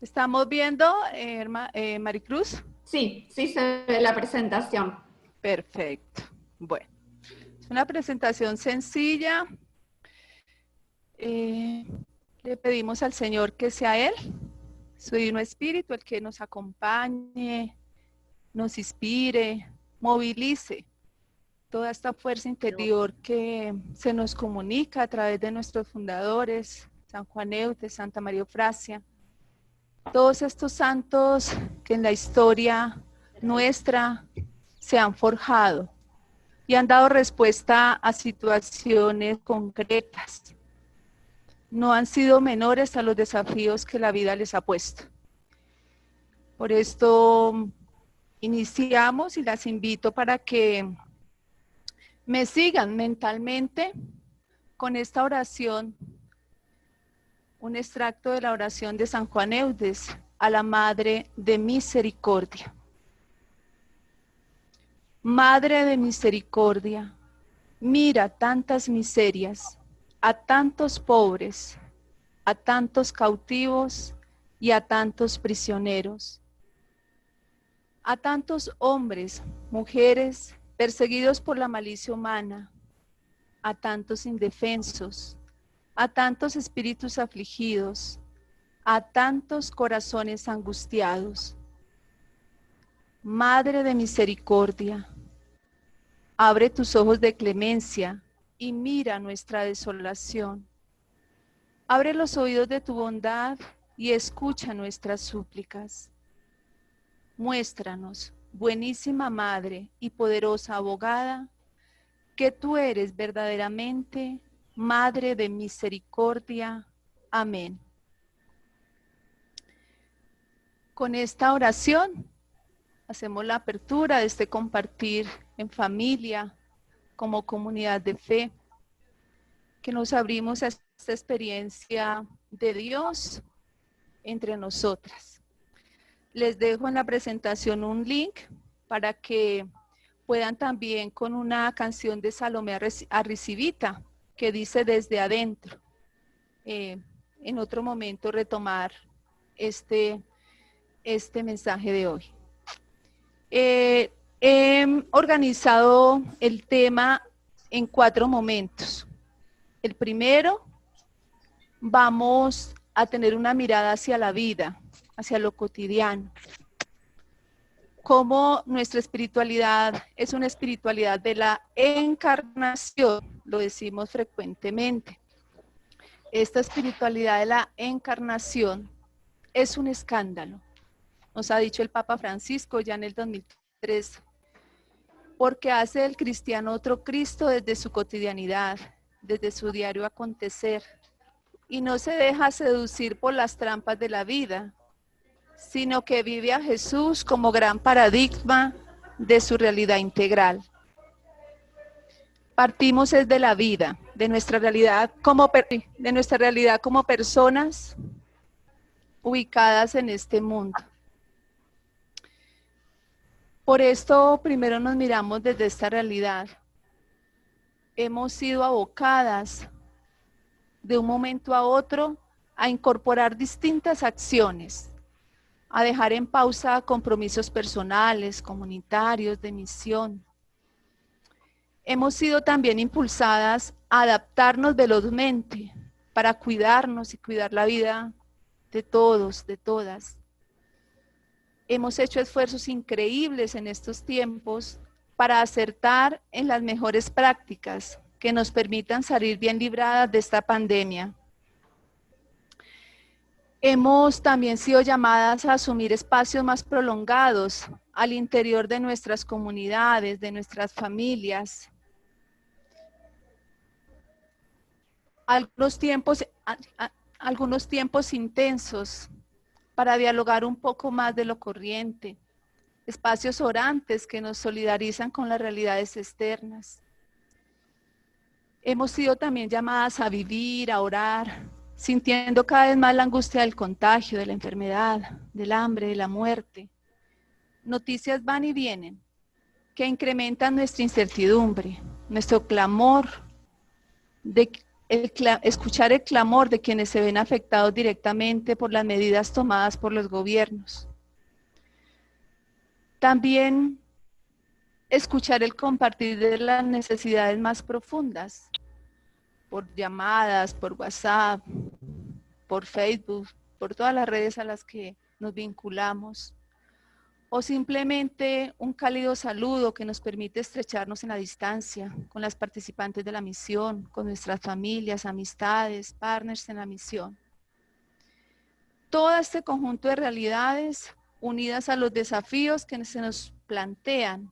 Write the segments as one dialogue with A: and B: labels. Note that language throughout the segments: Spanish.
A: ¿Estamos viendo, Maricruz?
B: Sí, sí se ve la presentación.
A: Perfecto. Bueno, es una presentación sencilla. Le pedimos al Señor que sea Él, su divino espíritu, el que nos acompañe, nos inspire, movilice toda esta fuerza interior que se nos comunica a través de nuestros fundadores, San Juan Eudes, Santa María Eufrasia. Todos estos santos que en la historia nuestra se han forjado y han dado respuesta a situaciones concretas. No han sido menores a los desafíos que la vida les ha puesto. Por esto iniciamos y las invito para que me sigan mentalmente con esta oración, un extracto de la oración de San Juan Eudes a la Madre de Misericordia. Madre de misericordia, mira tantas miserias, a tantos pobres, a tantos cautivos y a tantos prisioneros, a tantos hombres, mujeres, perseguidos por la malicia humana, a tantos indefensos, a tantos espíritus afligidos, a tantos corazones angustiados. Madre de misericordia, abre tus ojos de clemencia y mira nuestra desolación. Abre los oídos de tu bondad y escucha nuestras súplicas. Muéstranos, buenísima Madre y poderosa abogada, que tú eres verdaderamente Madre de misericordia. Amén. Con esta oración hacemos la apertura de este compartir en familia, como comunidad de fe, que nos abrimos a esta experiencia de Dios entre nosotras. Les dejo en la presentación un link para que puedan también con una canción de Salomé Arrizibita que dice desde adentro. En otro momento retomar este mensaje de hoy. He organizado el tema en 4 momentos. El primero, vamos a tener una mirada hacia la vida, hacia lo cotidiano. Cómo nuestra espiritualidad es una espiritualidad de la encarnación, lo decimos frecuentemente. Esta espiritualidad de la encarnación es un escándalo. Nos ha dicho el Papa Francisco ya en el 2003, porque hace del cristiano otro Cristo desde su cotidianidad, desde su diario acontecer, y no se deja seducir por las trampas de la vida, sino que vive a Jesús como gran paradigma de su realidad integral. Partimos es de la vida, de nuestra realidad como personas ubicadas en este mundo. Por esto primero nos miramos desde esta realidad. Hemos sido abocadas de un momento a otro a incorporar distintas acciones, a dejar en pausa compromisos personales, comunitarios, de misión. Hemos sido también impulsadas a adaptarnos velozmente para cuidarnos y cuidar la vida de todos, de todas. Hemos hecho esfuerzos increíbles en estos tiempos para acertar en las mejores prácticas que nos permitan salir bien libradas de esta pandemia. Hemos también sido llamadas a asumir espacios más prolongados al interior de nuestras comunidades, de nuestras familias. Algunos tiempos intensos para dialogar un poco más de lo corriente. Espacios orantes que nos solidarizan con las realidades externas. Hemos sido también llamadas a vivir, a orar, sintiendo cada vez más la angustia del contagio, de la enfermedad, del hambre, de la muerte. Noticias van y vienen que incrementan nuestra incertidumbre, nuestro clamor de escuchar el clamor de quienes se ven afectados directamente por las medidas tomadas por los gobiernos. También escuchar el compartir de las necesidades más profundas, por llamadas, por WhatsApp, por Facebook, por todas las redes a las que nos vinculamos, o simplemente un cálido saludo que nos permite estrecharnos en la distancia con las participantes de la misión, con nuestras familias, amistades, partners en la misión. Todo este conjunto de realidades unidas a los desafíos que se nos plantean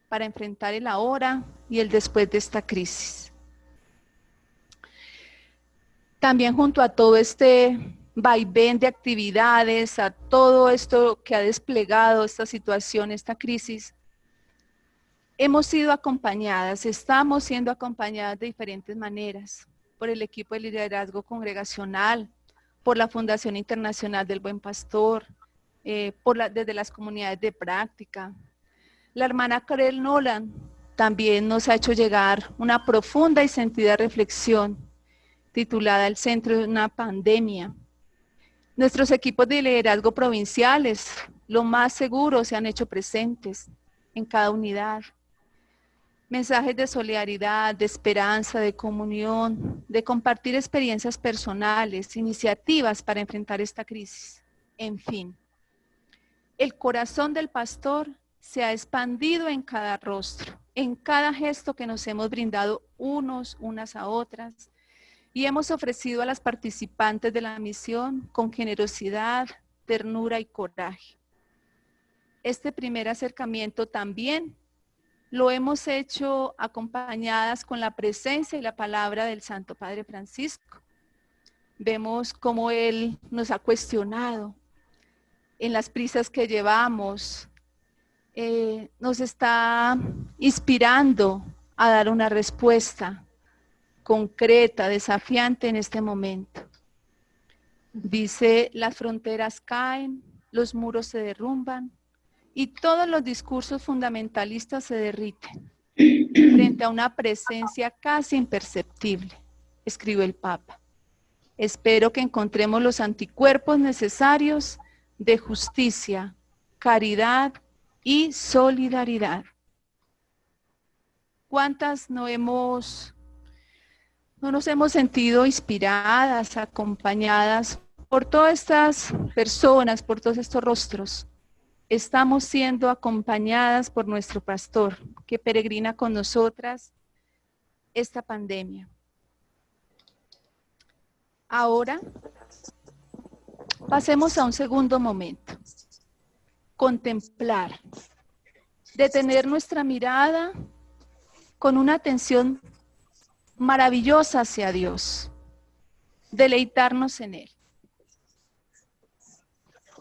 A: para enfrentar el ahora y el después de esta crisis. También junto a todo este vaivén de actividades, a todo esto que ha desplegado esta situación, esta crisis, hemos sido acompañadas, estamos siendo acompañadas de diferentes maneras, por el equipo de liderazgo congregacional, por la Fundación Internacional del Buen Pastor, desde las comunidades de práctica. La hermana Karel Nolan también nos ha hecho llegar una profunda y sentida reflexión titulada El centro de una pandemia. Nuestros equipos de liderazgo provinciales, lo más seguro, se han hecho presentes en cada unidad. Mensajes de solidaridad, de esperanza, de comunión, de compartir experiencias personales, iniciativas para enfrentar esta crisis. En fin, el corazón del pastor se ha expandido en cada rostro, en cada gesto que nos hemos brindado unas a otras, y hemos ofrecido a las participantes de la misión con generosidad, ternura y coraje. Este primer acercamiento también lo hemos hecho acompañadas con la presencia y la palabra del Santo Padre Francisco. Vemos cómo él nos ha cuestionado en las prisas que llevamos, nos está inspirando a dar una respuesta concreta, desafiante en este momento. Dice, las fronteras caen, los muros se derrumban y todos los discursos fundamentalistas se derriten frente a una presencia casi imperceptible, escribió el Papa. Espero que encontremos los anticuerpos necesarios de justicia, caridad y solidaridad. ¿Cuántas no nos hemos sentido inspiradas, acompañadas por todas estas personas, por todos estos rostros? Estamos siendo acompañadas por nuestro pastor, que peregrina con nosotras esta pandemia. Ahora, pasemos a un segundo momento. Contemplar, detener nuestra mirada con una atención maravillosa hacia Dios, deleitarnos en Él.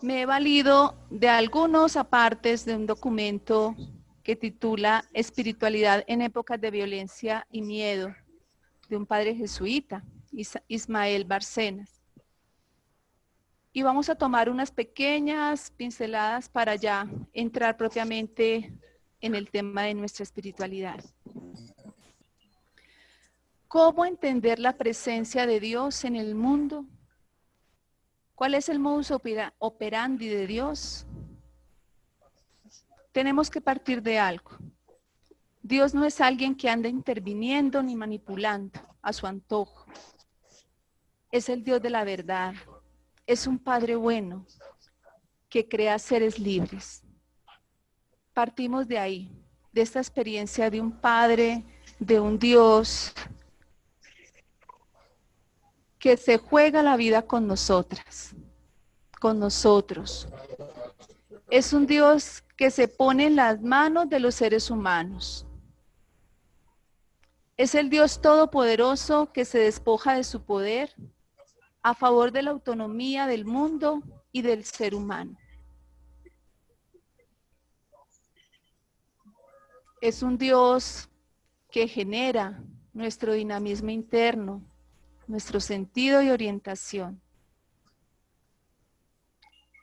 A: Me he valido de algunos apartes de un documento que titula Espiritualidad en épocas de violencia y miedo, de un padre jesuita, Ismael Bárcenas. Y vamos a tomar unas pequeñas pinceladas para ya entrar propiamente en el tema de nuestra espiritualidad. ¿Cómo entender la presencia de Dios en el mundo? ¿Cuál es el modus operandi de Dios? Tenemos que partir de algo. Dios no es alguien que anda interviniendo ni manipulando a su antojo. Es el Dios de la verdad. Es un Padre bueno que crea seres libres. Partimos de ahí, de esta experiencia de un Padre, de un Dios que se juega la vida con nosotras, con nosotros. Es un Dios que se pone en las manos de los seres humanos. Es el Dios todopoderoso que se despoja de su poder a favor de la autonomía del mundo y del ser humano. Es un Dios que genera nuestro dinamismo interno, nuestro sentido y orientación.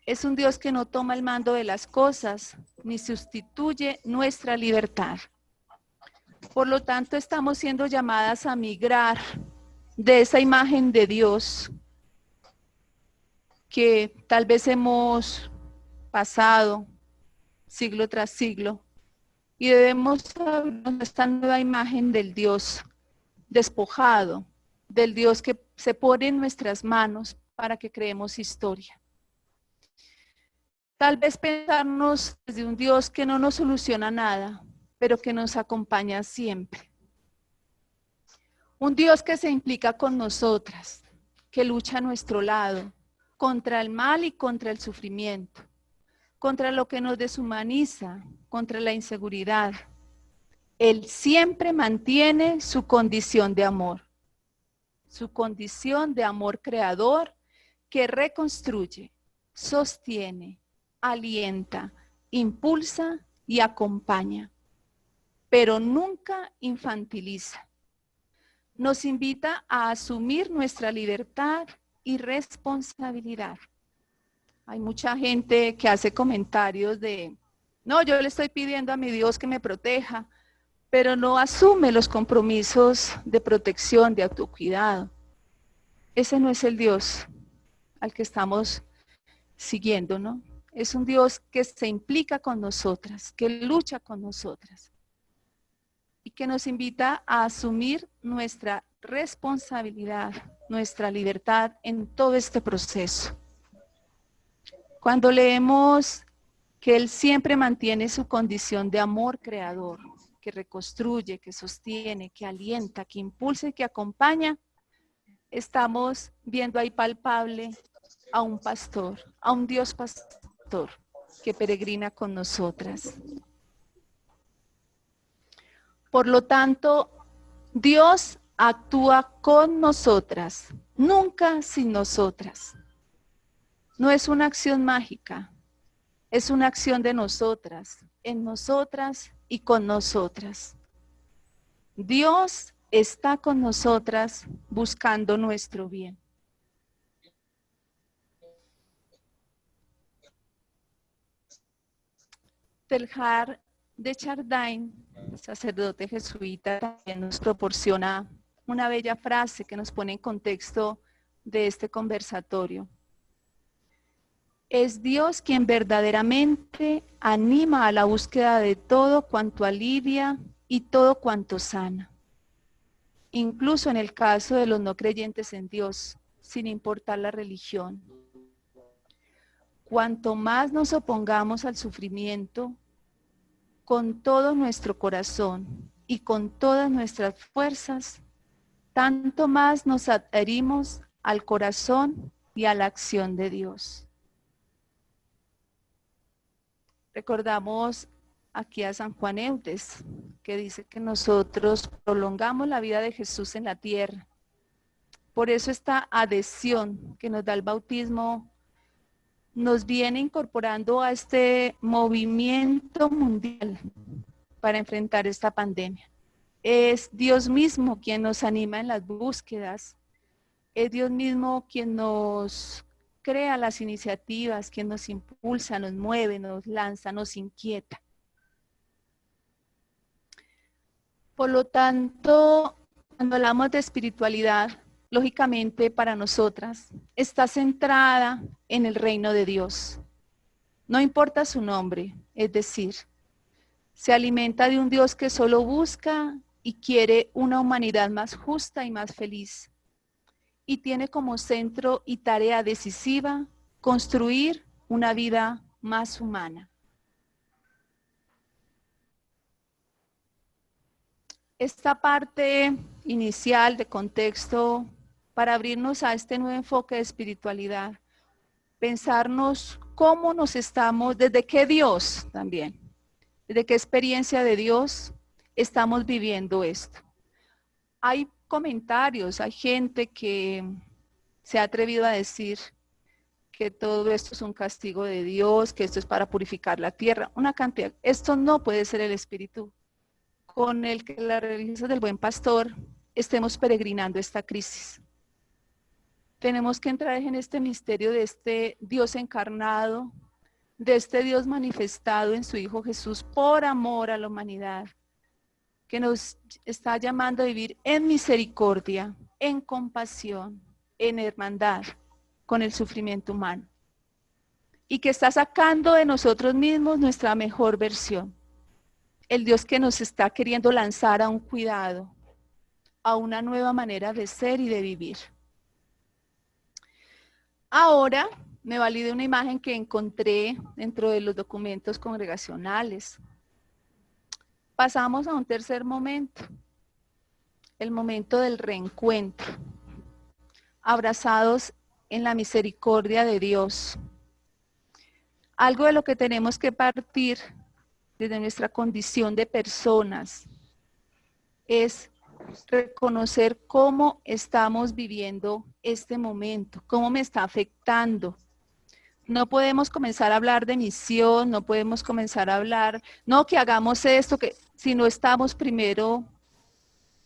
A: Es un Dios que no toma el mando de las cosas, ni sustituye nuestra libertad. Por lo tanto, estamos siendo llamadas a migrar de esa imagen de Dios que tal vez hemos pasado siglo tras siglo, y debemos abrirnos a esta nueva imagen del Dios despojado, del Dios que se pone en nuestras manos para que creemos historia. Tal vez pensarnos desde un Dios que no nos soluciona nada, pero que nos acompaña siempre. Un Dios que se implica con nosotras, que lucha a nuestro lado, contra el mal y contra el sufrimiento, contra lo que nos deshumaniza, contra la inseguridad. Él siempre mantiene su condición de amor creador que reconstruye, sostiene, alienta, impulsa y acompaña, pero nunca infantiliza. Nos invita a asumir nuestra libertad y responsabilidad. Hay mucha gente que hace comentarios de, no, yo le estoy pidiendo a mi Dios que me proteja, pero no asume los compromisos de protección, de autocuidado. Ese no es el Dios al que estamos siguiendo, ¿no? Es un Dios que se implica con nosotras, que lucha con nosotras y que nos invita a asumir nuestra responsabilidad, nuestra libertad en todo este proceso. Cuando leemos que Él siempre mantiene su condición de amor creador, que reconstruye, que sostiene, que alienta, que impulsa y que acompaña, estamos viendo ahí palpable a un pastor, a un Dios pastor que peregrina con nosotras. Por lo tanto, Dios actúa con nosotras, nunca sin nosotras. No es una acción mágica, es una acción de nosotras, en nosotras y con nosotras. Dios está con nosotras buscando nuestro bien. Teilhard de Chardin, sacerdote jesuita, también nos proporciona una bella frase que nos pone en contexto de este conversatorio. Es Dios quien verdaderamente anima a la búsqueda de todo cuanto alivia y todo cuanto sana. Incluso en el caso de los no creyentes en Dios, sin importar la religión. Cuanto más nos opongamos al sufrimiento, con todo nuestro corazón y con todas nuestras fuerzas, tanto más nos adherimos al corazón y a la acción de Dios. Recordamos aquí a San Juan Eudes, que dice que nosotros prolongamos la vida de Jesús en la tierra. Por eso esta adhesión que nos da el bautismo nos viene incorporando a este movimiento mundial para enfrentar esta pandemia. Es Dios mismo quien nos anima en las búsquedas, es Dios mismo quien nos crea las iniciativas, quien nos impulsa, nos mueve, nos lanza, nos inquieta. Por lo tanto, cuando hablamos de espiritualidad, lógicamente para nosotras está centrada en el reino de Dios. No importa su nombre, es decir, se alimenta de un Dios que solo busca y quiere una humanidad más justa y más feliz. Y tiene como centro y tarea decisiva construir una vida más humana. Esta parte inicial de contexto para abrirnos a este nuevo enfoque de espiritualidad, pensarnos cómo nos estamos, desde qué Dios también, desde qué experiencia de Dios estamos viviendo esto. Hay comentarios, hay gente que se ha atrevido a decir que todo esto es un castigo de Dios, que esto es para purificar la tierra, una cantidad. Esto no puede ser el espíritu con el que las religiosas del Buen Pastor estemos peregrinando esta crisis. Tenemos que entrar en este misterio de este Dios encarnado, de este Dios manifestado en su Hijo Jesús por amor a la humanidad, que nos está llamando a vivir en misericordia, en compasión, en hermandad con el sufrimiento humano. Y que está sacando de nosotros mismos nuestra mejor versión. El Dios que nos está queriendo lanzar a un cuidado, a una nueva manera de ser y de vivir. Ahora me valide una imagen que encontré dentro de los documentos congregacionales. Pasamos a un tercer momento, el momento del reencuentro, abrazados en la misericordia de Dios. Algo de lo que tenemos que partir desde nuestra condición de personas es reconocer cómo estamos viviendo este momento, cómo me está afectando. No podemos comenzar a hablar de misión, no podemos comenzar a hablar, no que hagamos esto, si no estamos primero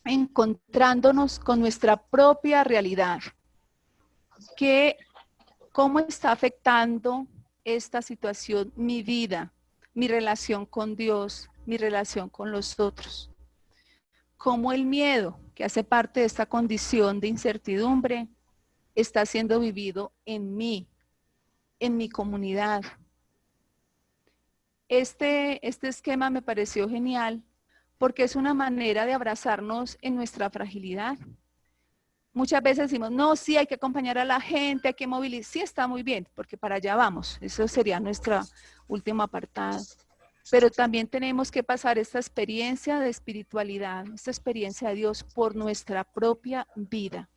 A: encontrándonos con nuestra propia realidad. ¿Cómo está afectando esta situación mi vida, mi relación con Dios, mi relación con los otros? Cómo el miedo, que hace parte de esta condición de incertidumbre, está siendo vivido en mí, en mi comunidad. Este esquema me pareció genial porque es una manera de abrazarnos en nuestra fragilidad. Muchas veces decimos, no, sí, hay que acompañar a la gente, hay que movilizar. Sí, está muy bien, porque para allá vamos. Eso sería nuestra última apartado. Pero también tenemos que pasar esta experiencia de espiritualidad, esta experiencia de Dios por nuestra propia vida.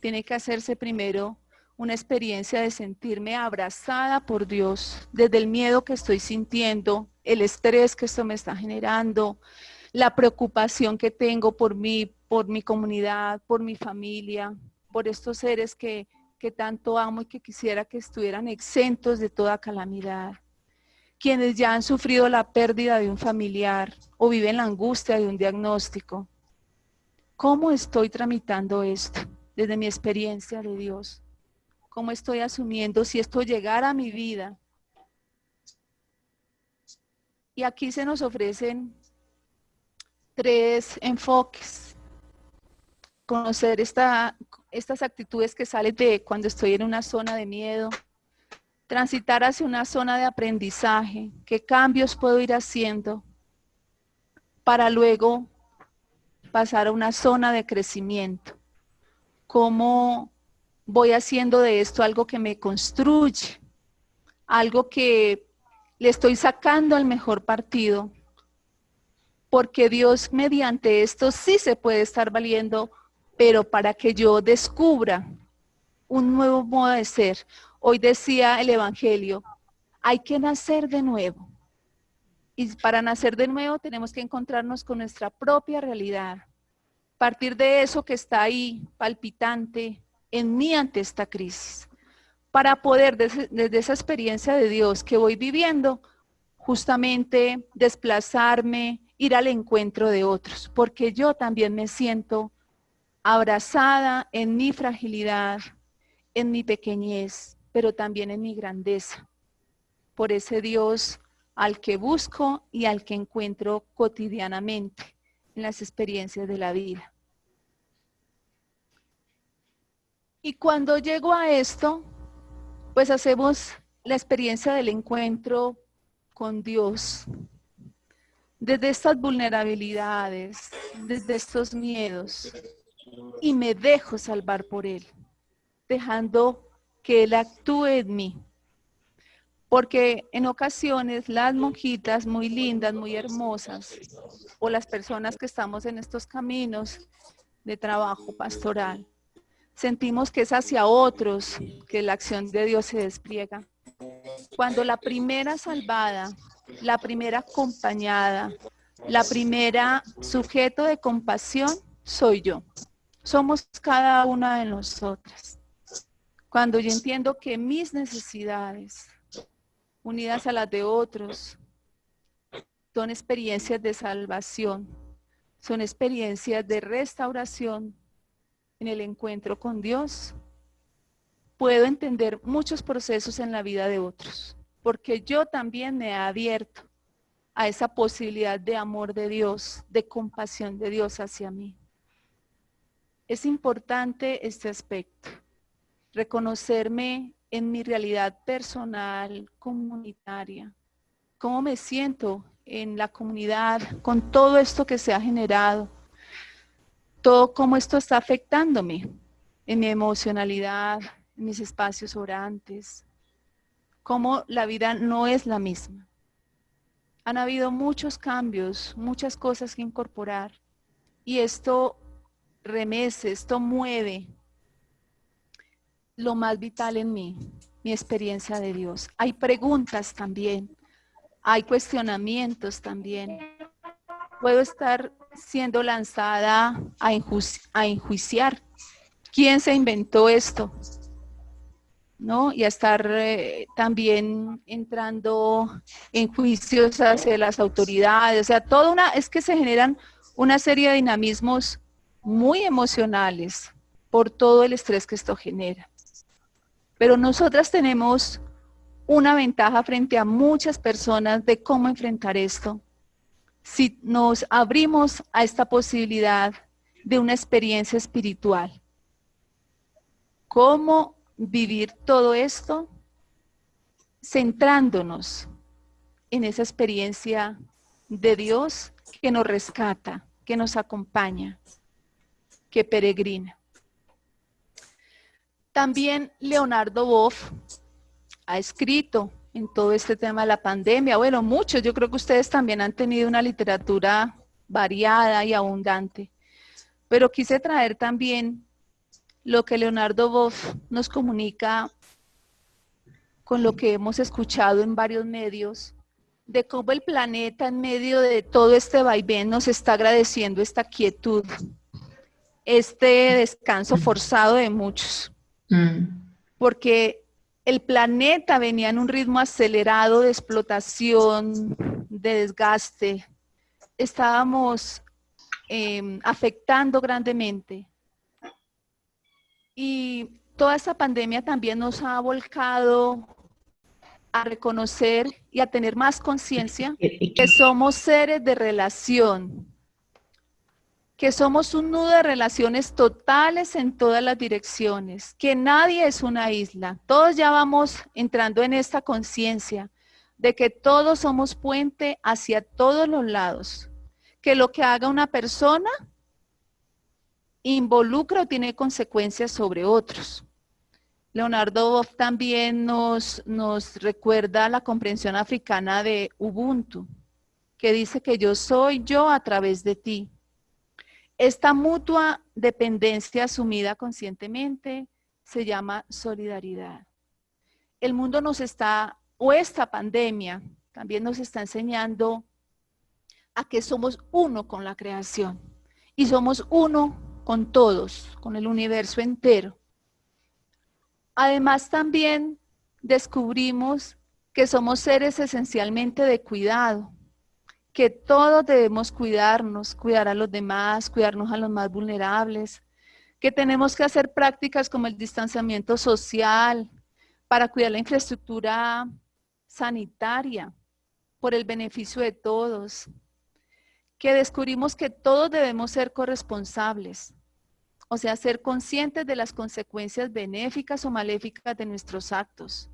A: Tiene que hacerse primero una experiencia de sentirme abrazada por Dios, desde el miedo que estoy sintiendo, el estrés que esto me está generando, la preocupación que tengo por mí, por mi comunidad, por mi familia, por estos seres que tanto amo y que quisiera que estuvieran exentos de toda calamidad. Quienes ya han sufrido la pérdida de un familiar o viven la angustia de un diagnóstico. ¿Cómo estoy tramitando esto desde mi experiencia de Dios? ¿Cómo estoy asumiendo si esto llegara a mi vida? Y aquí se nos ofrecen 3 enfoques. Conocer estas actitudes que salen de cuando estoy en una zona de miedo. Transitar hacia una zona de aprendizaje. ¿Qué cambios puedo ir haciendo para luego pasar a una zona de crecimiento? ¿Cómo voy haciendo de esto algo que me construye? Algo que le estoy sacando el mejor partido. Porque Dios mediante esto sí se puede estar valiendo, pero para que yo descubra un nuevo modo de ser. Hoy decía el Evangelio, hay que nacer de nuevo. Y para nacer de nuevo tenemos que encontrarnos con nuestra propia realidad. Partir de eso que está ahí, palpitante, en mí ante esta crisis. Para poder, desde esa experiencia de Dios que voy viviendo, justamente desplazarme, ir al encuentro de otros. Porque yo también me siento abrazada en mi fragilidad, en mi pequeñez, pero también en mi grandeza, por ese Dios al que busco y al que encuentro cotidianamente en las experiencias de la vida. Y cuando llego a esto, pues hacemos la experiencia del encuentro con Dios, desde estas vulnerabilidades, desde estos miedos, y me dejo salvar por Él, dejando que Él actúe en mí. Porque en ocasiones las monjitas muy lindas, muy hermosas, o las personas que estamos en estos caminos de trabajo pastoral, sentimos que es hacia otros que la acción de Dios se despliega. Cuando la primera salvada, la primera acompañada, la primera sujeto de compasión soy yo. Somos cada una de nosotras. Cuando yo entiendo que mis necesidades, unidas a las de otros, son experiencias de salvación, son experiencias de restauración en el encuentro con Dios, puedo entender muchos procesos en la vida de otros, porque yo también me he abierto a esa posibilidad de amor de Dios, de compasión de Dios hacia mí. Es importante este aspecto, reconocerme en mi realidad personal, comunitaria, cómo me siento en la comunidad con todo esto que se ha generado, todo cómo esto está afectándome en mi emocionalidad, en mis espacios orantes, cómo la vida no es la misma. Han habido muchos cambios, muchas cosas que incorporar y esto remece, esto mueve lo más vital en mí, mi experiencia de Dios. Hay preguntas también, hay cuestionamientos también. Puedo estar siendo lanzada a enjuiciar. ¿Quién se inventó esto? ¿No? Y a estar también entrando en juicios hacia las autoridades. O sea, es que se generan una serie de dinamismos muy emocionales por todo el estrés que esto genera. Pero nosotras tenemos una ventaja frente a muchas personas de cómo enfrentar esto. Si nos abrimos a esta posibilidad de una experiencia espiritual, ¿cómo vivir todo esto? Centrándonos en esa experiencia de Dios que nos rescata, que nos acompaña, que peregrina. También Leonardo Boff ha escrito en todo este tema de la pandemia. Bueno, muchos, yo creo que ustedes también han tenido una literatura variada y abundante, pero quise traer también lo que Leonardo Boff nos comunica con lo que hemos escuchado en varios medios, de cómo el planeta en medio de todo este vaivén nos está agradeciendo esta quietud, este descanso forzado de muchos, porque el planeta venía en un ritmo acelerado de explotación, de desgaste. Estábamos afectando grandemente. Y toda esta pandemia también nos ha volcado a reconocer y a tener más conciencia que somos seres de relación, que somos un nudo de relaciones totales en todas las direcciones, que nadie es una isla. Todos ya vamos entrando en esta conciencia de que todos somos puente hacia todos los lados, que lo que haga una persona involucra o tiene consecuencias sobre otros. Leonardo Boff también nos recuerda la comprensión africana de Ubuntu, que dice que yo soy yo a través de ti. Esta mutua dependencia asumida conscientemente se llama solidaridad. El mundo nos está, o esta pandemia, también nos está enseñando a que somos uno con la creación y somos uno con todos, con el universo entero. Además, también descubrimos que somos seres esencialmente de cuidado, que todos debemos cuidarnos, cuidar a los demás, cuidarnos a los más vulnerables, que tenemos que hacer prácticas como el distanciamiento social para cuidar la infraestructura sanitaria por el beneficio de todos, que descubrimos que todos debemos ser corresponsables, o sea, ser conscientes de las consecuencias benéficas o maléficas de nuestros actos.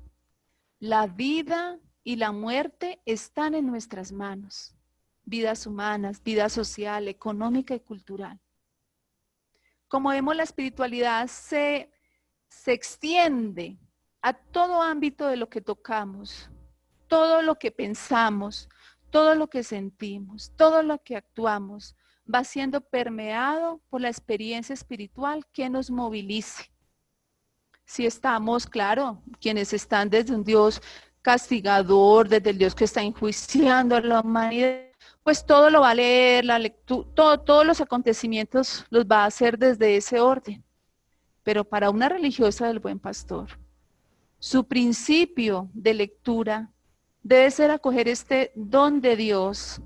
A: La vida y la muerte están en nuestras manos. Vidas humanas, vida social, económica y cultural. Como vemos, la espiritualidad se extiende a todo ámbito de lo que tocamos, todo lo que pensamos, todo lo que sentimos, todo lo que actuamos, va siendo permeado por la experiencia espiritual que nos movilice. Si estamos, claro, quienes están desde un Dios castigador, desde el Dios que está enjuiciando a la humanidad, pues todo lo va a leer, la lectura, todos los acontecimientos los va a hacer desde ese orden. Pero para una religiosa del Buen Pastor, su principio de lectura debe ser acoger este don de Dios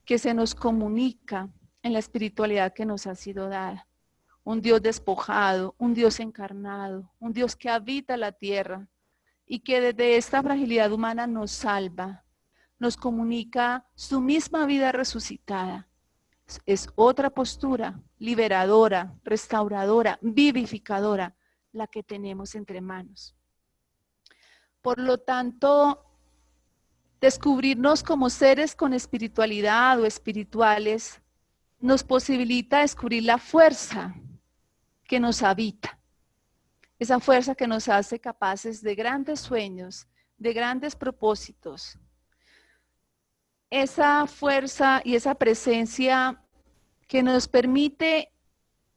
A: que se nos comunica en la espiritualidad que nos ha sido dada. Un Dios despojado, un Dios encarnado, un Dios que habita la tierra y que desde esta fragilidad humana nos nos comunica su misma vida resucitada. Es otra postura liberadora, restauradora, vivificadora, la que tenemos entre manos. Por lo tanto, descubrirnos como seres con espiritualidad o espirituales nos posibilita descubrir la fuerza que nos habita. Esa fuerza que nos hace capaces de grandes sueños, de grandes propósitos. Esa fuerza y esa presencia que nos permite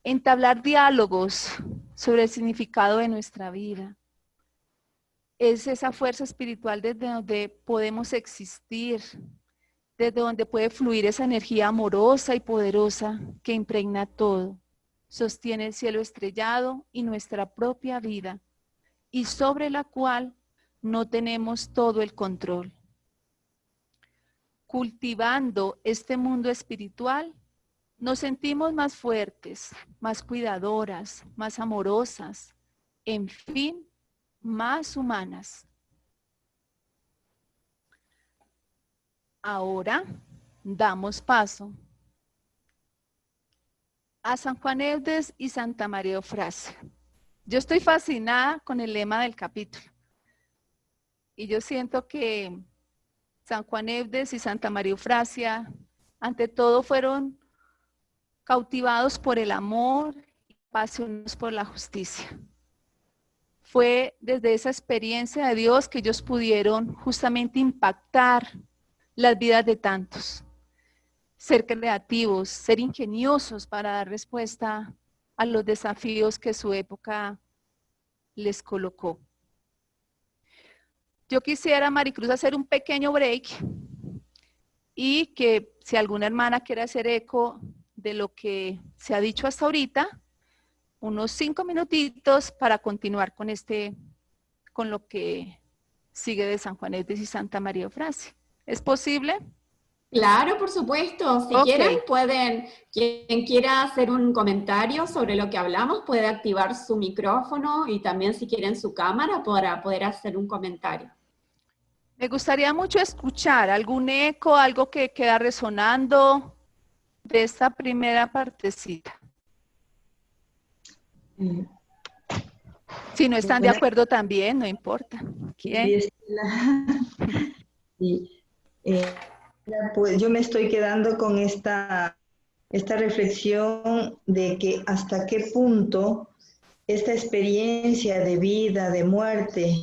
A: entablar diálogos sobre el significado de nuestra vida. Es esa fuerza espiritual desde donde podemos existir, desde donde puede fluir esa energía amorosa y poderosa que impregna todo, sostiene el cielo estrellado y nuestra propia vida, y sobre la cual no tenemos todo el control. Cultivando este mundo espiritual, nos sentimos más fuertes, más cuidadoras, más amorosas, en fin, más humanas. Ahora damos paso a San Juan Eudes y Santa María Eufrasia. Yo estoy fascinada con el lema del capítulo. Y yo siento que San Juan Eudes y Santa María Eufrasia, ante todo, fueron cautivados por el amor y apasionados por la justicia. Fue desde esa experiencia de Dios que ellos pudieron justamente impactar las vidas de tantos. Ser creativos, ser ingeniosos para dar respuesta a los desafíos que su época les colocó. Yo quisiera, Maricruz, hacer un pequeño break y que si alguna hermana quiere hacer eco de lo que se ha dicho hasta ahorita, unos 5 minutitos para continuar con lo que sigue de San Juan Eudes y Santa María Eufrasia. ¿Es posible?
B: Claro, por supuesto. Si quieren, pueden, quien quiera hacer un comentario sobre lo que hablamos, puede activar su micrófono y también si quieren su cámara para poder hacer un comentario.
A: Me gustaría mucho escuchar algún eco, algo que queda resonando de esta primera partecita. Si no están de acuerdo también, no importa. ¿Quién?
C: Sí. Pues yo me estoy quedando con esta reflexión de que hasta qué punto esta experiencia de vida, de muerte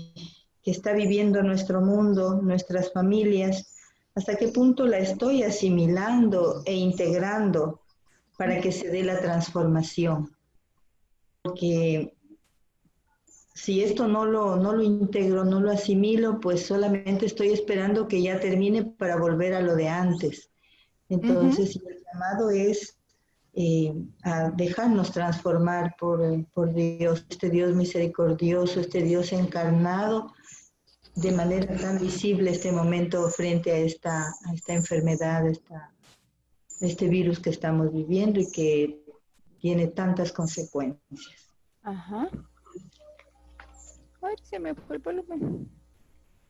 C: que está viviendo nuestro mundo, nuestras familias, hasta qué punto la estoy asimilando e integrando para que se dé la transformación. Porque si esto no lo integro, no lo asimilo, pues solamente estoy esperando que ya termine para volver a lo de antes. Entonces, el llamado es a dejarnos transformar por Dios, este Dios misericordioso, este Dios encarnado, de manera tan visible este momento frente a esta enfermedad, este virus que estamos viviendo y que tiene tantas consecuencias.
A: Ajá. Ay, se me fue el volumen.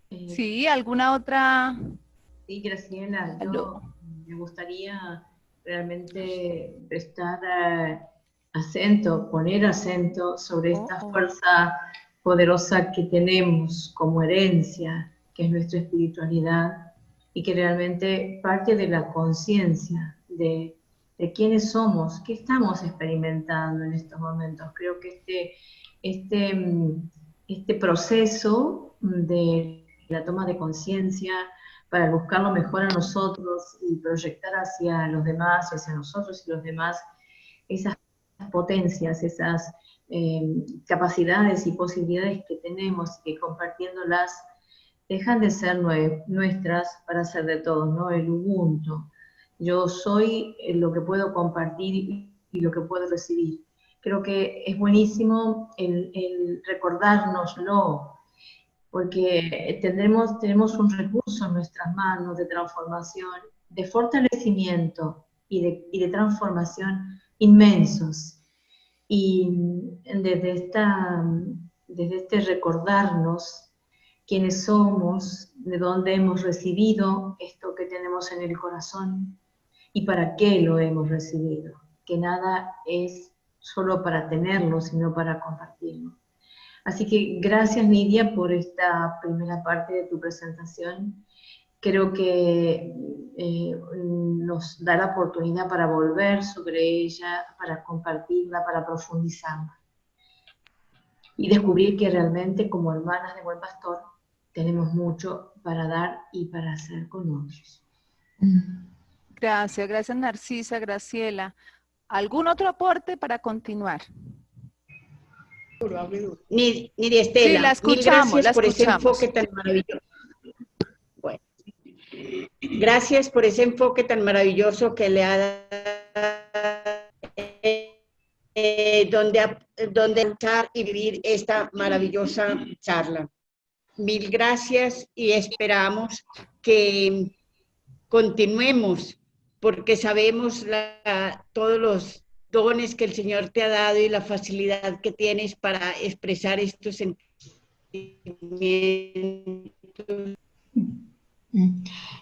A: Sí, ¿alguna otra?
D: Sí, Graciela, yo me gustaría realmente prestar acento, poner acento sobre esta fuerza poderosa que tenemos como herencia, que es nuestra espiritualidad, y que realmente parte de la conciencia de quiénes somos, qué estamos experimentando en estos momentos. Creo que este proceso de la toma de conciencia para buscar lo mejor a nosotros y proyectar hacia los demás, hacia nosotros y los demás, esas potencias, esas capacidades y posibilidades que tenemos y que compartiéndolas dejan de ser nuestras para ser de todos, ¿no? El Ubuntu. Yo soy lo que puedo compartir y lo que puedo recibir. Creo que es buenísimo el recordárnoslo, porque tenemos un recurso en nuestras manos de transformación, de fortalecimiento y de transformación inmensos. Y desde este recordarnos, quiénes somos, de dónde hemos recibido esto que tenemos en el corazón y para qué lo hemos recibido. Que nada es solo para tenerlo, sino para compartirlo. Así que gracias, Nidia, por esta primera parte de tu presentación. Creo que nos da la oportunidad para volver sobre ella, para compartirla, para profundizarla. Y descubrir que realmente como hermanas de Buen Pastor tenemos mucho para dar y para hacer con otros.
A: Gracias, gracias Narcisa, Graciela. ¿Algún otro aporte para continuar?
E: Nidia Estela,
A: Sí, la escuchamos,
E: mil gracias
A: la
E: por ese
A: escuchamos.
E: enfoque tan maravilloso. Bueno, gracias por ese enfoque tan maravilloso que le ha dado donde estar y vivir esta maravillosa charla. Mil gracias y esperamos que continuemos, porque sabemos todos los dones que el Señor te ha dado y la facilidad que tienes para expresar estos sentimientos.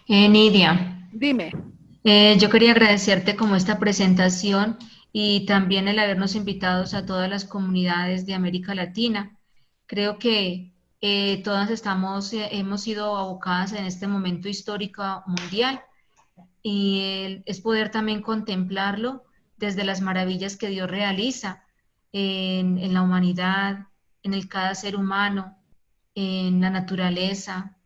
F: Nidia,
A: Dime.
F: yo quería agradecerte como esta presentación y también el habernos invitado a todas las comunidades de América Latina. Creo que todas hemos sido abocadas en este momento histórico mundial y es poder también contemplarlo desde las maravillas que Dios realiza en la humanidad, en el cada ser humano, en la naturaleza.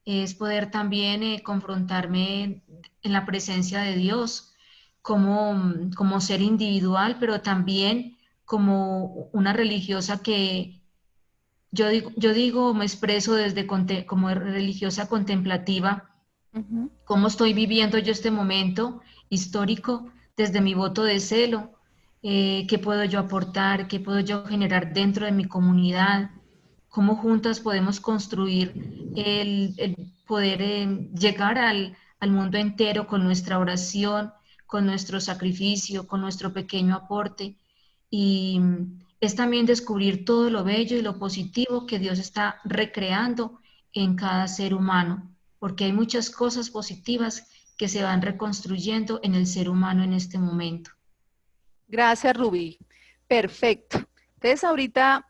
F: Es poder también confrontarme en la presencia de Dios como ser individual, pero también como una religiosa que me expreso desde como religiosa contemplativa, cómo estoy viviendo yo este momento histórico desde mi voto de celo, qué puedo yo aportar, qué puedo yo generar dentro de mi comunidad, cómo juntas podemos construir el poder llegar al mundo entero con nuestra oración, con nuestro sacrificio, con nuestro pequeño aporte. Y es también descubrir todo lo bello y lo positivo que Dios está recreando en cada ser humano, porque hay muchas cosas positivas que se van reconstruyendo en el ser humano en este momento.
A: Gracias, Rubí. Perfecto. Entonces, ahorita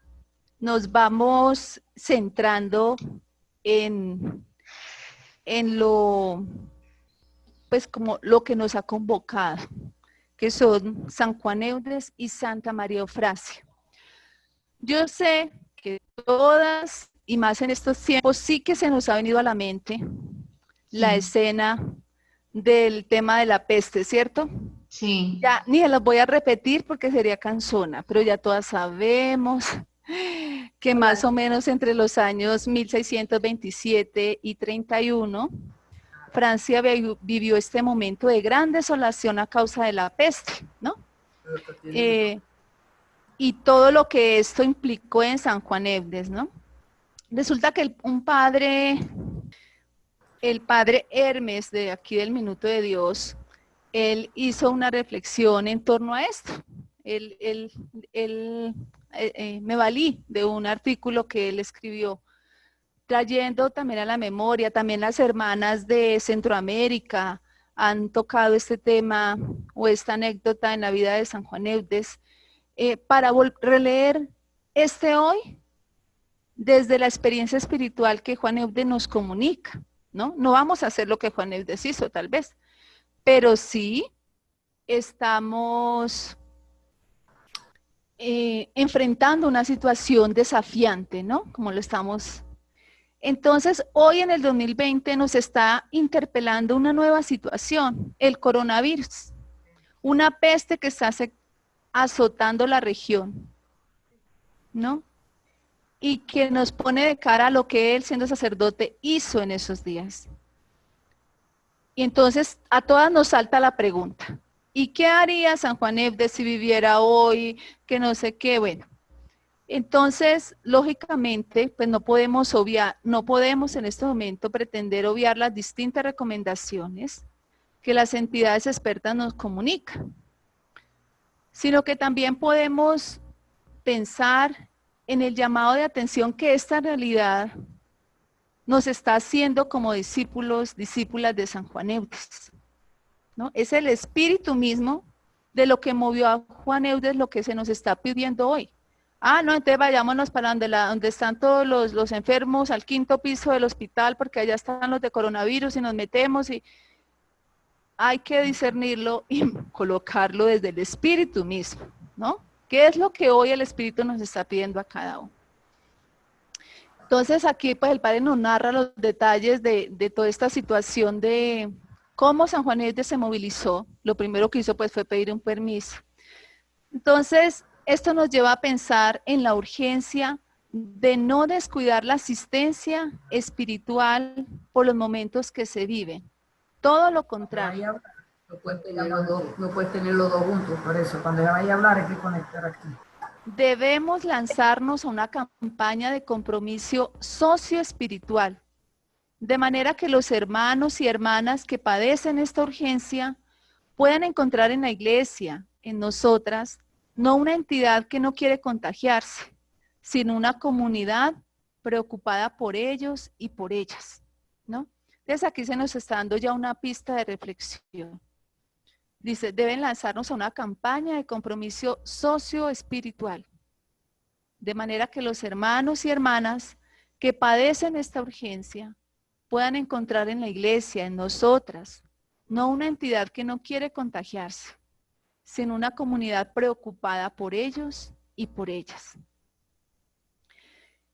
A: nos vamos centrando en lo, pues como lo que nos ha convocado, que son San Juan Eudes y Santa María Eufrasia. Yo sé que todas, y más en estos tiempos, sí que se nos ha venido a la mente la escena del tema de la peste, ¿cierto?
F: Sí.
A: Ya ni se las voy a repetir porque sería cansona, pero ya todas sabemos que más o menos entre los años 1627 y 31, Francia vivió este momento de gran desolación a causa de la peste, ¿no? Y todo lo que esto implicó en San Juan Eudes, ¿no? Resulta que el padre Hermes de aquí del Minuto de Dios, él hizo una reflexión en torno a esto. Me valí de un artículo que él escribió, trayendo también a la memoria, también las hermanas de Centroamérica han tocado este tema o esta anécdota en la vida de San Juan Eudes, para releer hoy desde la experiencia espiritual que Juan Eudes nos comunica, ¿no? No vamos a hacer lo que Juan Eudes hizo, tal vez, pero sí estamos enfrentando una situación desafiante, ¿no? Como lo estamos. Entonces, hoy en el 2020 nos está interpelando una nueva situación, el coronavirus, una peste que está azotando la región, ¿no? Y que nos pone de cara a lo que él, siendo sacerdote, hizo en esos días. Y entonces a todas nos salta la pregunta, ¿y qué haría San Juan Eudes si viviera hoy? Que no sé qué, bueno. Entonces, lógicamente, pues no podemos en este momento pretender obviar las distintas recomendaciones que las entidades expertas nos comunican, sino que también podemos pensar en el llamado de atención que esta realidad nos está haciendo como discípulos, discípulas de San Juan Eudes, ¿no? Es el espíritu mismo de lo que movió a Juan Eudes, lo que se nos está pidiendo hoy. Ah, no, entonces vayámonos para donde están todos los enfermos, al 5º piso del hospital, porque allá están los de coronavirus y nos metemos y hay que discernirlo y colocarlo desde el espíritu mismo, ¿no? ¿Qué es lo que hoy el espíritu nos está pidiendo a cada uno? Entonces aquí pues el padre nos narra los detalles de toda esta situación de cómo San Juan Eudes se movilizó. Lo primero que hizo pues fue pedir un permiso. Entonces, esto nos lleva a pensar en la urgencia de no descuidar la asistencia espiritual por los momentos que se viven. Todo lo contrario.
G: No puedes tener los dos juntos, por eso cuando ella vaya a hablar hay que conectar aquí.
A: Debemos lanzarnos a una campaña de compromiso socioespiritual, de manera que los hermanos y hermanas que padecen esta urgencia puedan encontrar en la iglesia, en nosotras, no una entidad que no quiere contagiarse, sino una comunidad preocupada por ellos y por ellas, ¿no? Entonces aquí se nos está dando ya una pista de reflexión. Dice, deben lanzarnos a una campaña de compromiso socioespiritual, de manera que los hermanos y hermanas que padecen esta urgencia puedan encontrar en la iglesia, en nosotras, no una entidad que no quiere contagiarse, sino una comunidad preocupada por ellos y por ellas.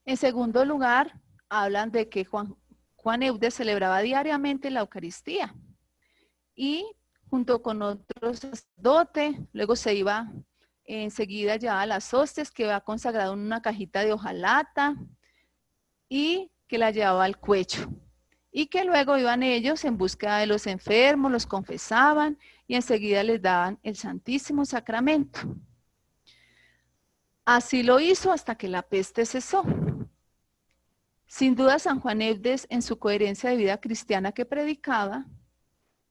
A: En segundo lugar, hablan de que Juan Eudes celebraba diariamente la Eucaristía y junto con otro sacerdote, luego se iba enseguida ya a las hostias que va consagrado en una cajita de hojalata y que la llevaba al cuello. Y que luego iban ellos en busca de los enfermos, los confesaban y enseguida les daban el Santísimo Sacramento. Así lo hizo hasta que la peste cesó. Sin duda, San Juan Eudes, en su coherencia de vida cristiana que predicaba,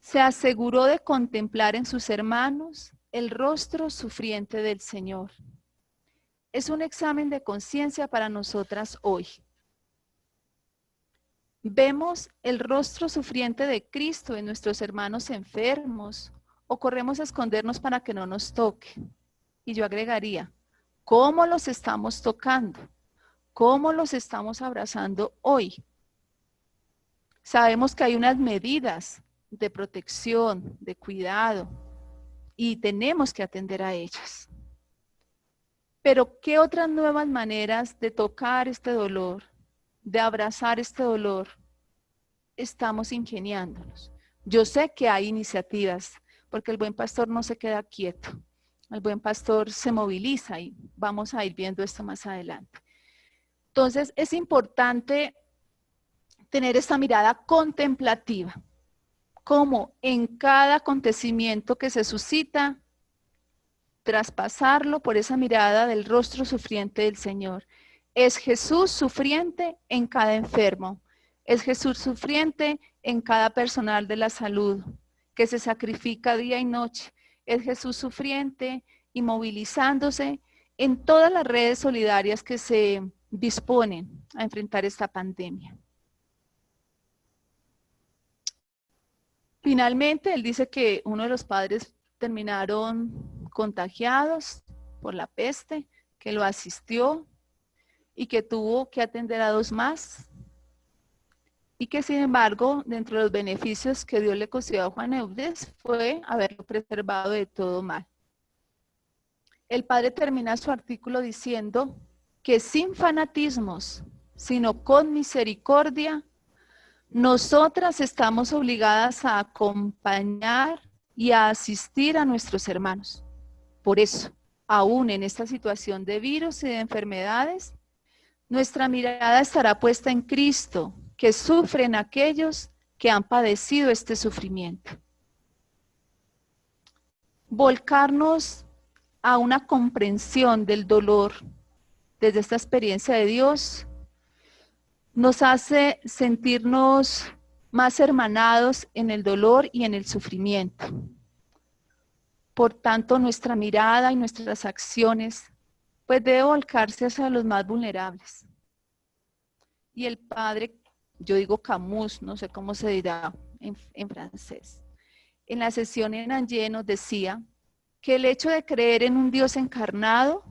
A: se aseguró de contemplar en sus hermanos el rostro sufriente del Señor. Es un examen de conciencia para nosotras hoy. ¿Vemos el rostro sufriente de Cristo en nuestros hermanos enfermos o corremos a escondernos para que no nos toque? Y yo agregaría, ¿cómo los estamos tocando? ¿Cómo los estamos abrazando hoy? Sabemos que hay unas medidas de protección, de cuidado, y tenemos que atender a ellas. Pero, ¿qué otras nuevas maneras de tocar este dolor, de abrazar este dolor, estamos ingeniándonos? Yo sé que hay iniciativas, porque el buen pastor no se queda quieto. El buen pastor se moviliza y vamos a ir viendo esto más adelante. Entonces, es importante tener esta mirada contemplativa, como en cada acontecimiento que se suscita, traspasarlo por esa mirada del rostro sufriente del Señor. Es Jesús sufriente en cada enfermo, es Jesús sufriente en cada personal de la salud, que se sacrifica día y noche, es Jesús sufriente y movilizándose en todas las redes solidarias que se disponen a enfrentar esta pandemia. Finalmente, él dice que uno de los padres terminaron contagiados por la peste, que lo asistió y que tuvo que atender a 2 más. Y que sin embargo, dentro de los beneficios que Dios le concedió a Juan Eudes fue haberlo preservado de todo mal. El padre termina su artículo diciendo que sin fanatismos, sino con misericordia, nosotras estamos obligadas a acompañar y a asistir a nuestros hermanos. Por eso, aún en esta situación de virus y de enfermedades, nuestra mirada estará puesta en Cristo, que sufren aquellos que han padecido este sufrimiento. Volcarnos a una comprensión del dolor desde esta experiencia de Dios nos hace sentirnos más hermanados en el dolor y en el sufrimiento. Por tanto, nuestra mirada y nuestras acciones pues debe volcarse hacia los más vulnerables. Y el Padre yo digo Camus, no sé cómo se dirá en francés. En la sesión en Angers nos decía que el hecho de creer en un Dios encarnado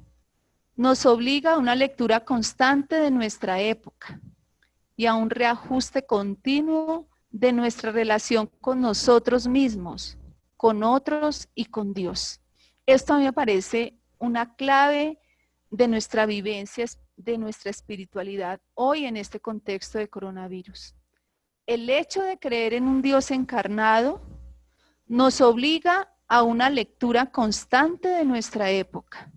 A: nos obliga a una lectura constante de nuestra época y a un reajuste continuo de nuestra relación con nosotros mismos, con otros y con Dios. Esto a mí me parece una clave de nuestra vivencia, de nuestra espiritualidad hoy en este contexto de coronavirus. El hecho de creer en un Dios encarnado nos obliga a una lectura constante de nuestra época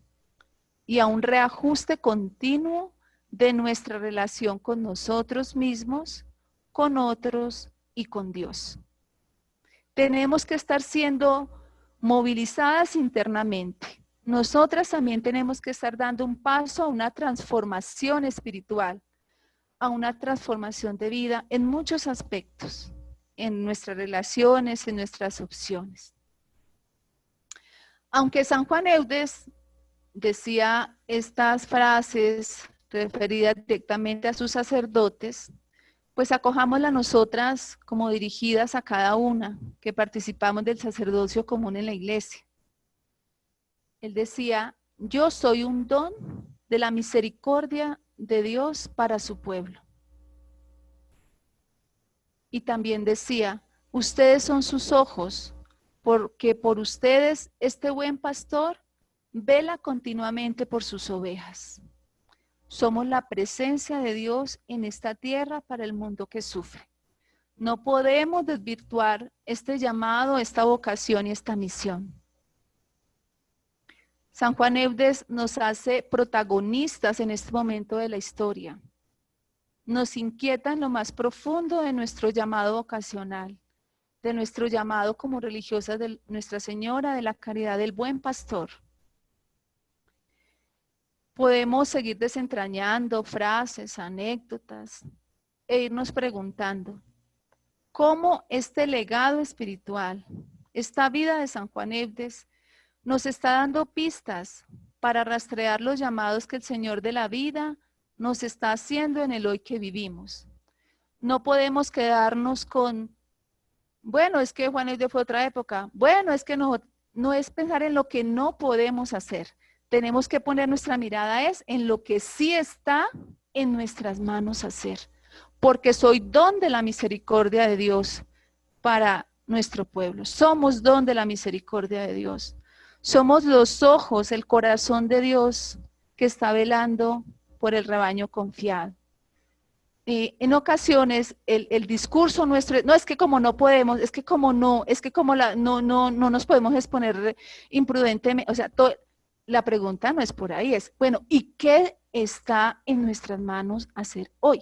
A: y a un reajuste continuo de nuestra relación con nosotros mismos, con otros y con Dios. Tenemos que estar siendo movilizadas internamente. Nosotras también tenemos que estar dando un paso a una transformación espiritual, a una transformación de vida en muchos aspectos, en nuestras relaciones, en nuestras opciones. Aunque San Juan Eudes decía estas frases referidas directamente a sus sacerdotes, pues acojámoslas nosotras como dirigidas a cada una que participamos del sacerdocio común en la iglesia. Él decía, yo soy un don de la misericordia de Dios para su pueblo. Y también decía, ustedes son sus ojos, porque por ustedes este buen pastor vela continuamente por sus ovejas. Somos la presencia de Dios en esta tierra para el mundo que sufre. No podemos desvirtuar este llamado, esta vocación y esta misión. San Juan Eudes nos hace protagonistas en este momento de la historia. Nos inquieta en lo más profundo de nuestro llamado vocacional, de nuestro llamado como religiosas de Nuestra Señora de la Caridad del Buen Pastor. Podemos seguir desentrañando frases, anécdotas e irnos preguntando cómo este legado espiritual, esta vida de San Juan Eudes, nos está dando pistas para rastrear los llamados que el Señor de la vida nos está haciendo en el hoy que vivimos. No podemos quedarnos con, bueno, es que Juan Eudes fue otra época, bueno, es que no es pensar en lo que no podemos hacer. Tenemos que poner nuestra mirada en lo que sí está en nuestras manos hacer, porque soy don de la misericordia de Dios para nuestro pueblo. Somos don de la misericordia de Dios. Somos los ojos, el corazón de Dios que está velando por el rebaño confiado. En ocasiones el discurso nuestro, no es que como no podemos, es que como no, es que como no nos podemos exponer imprudentemente, o sea, la pregunta no es por ahí, es, bueno, ¿y qué está en nuestras manos hacer hoy?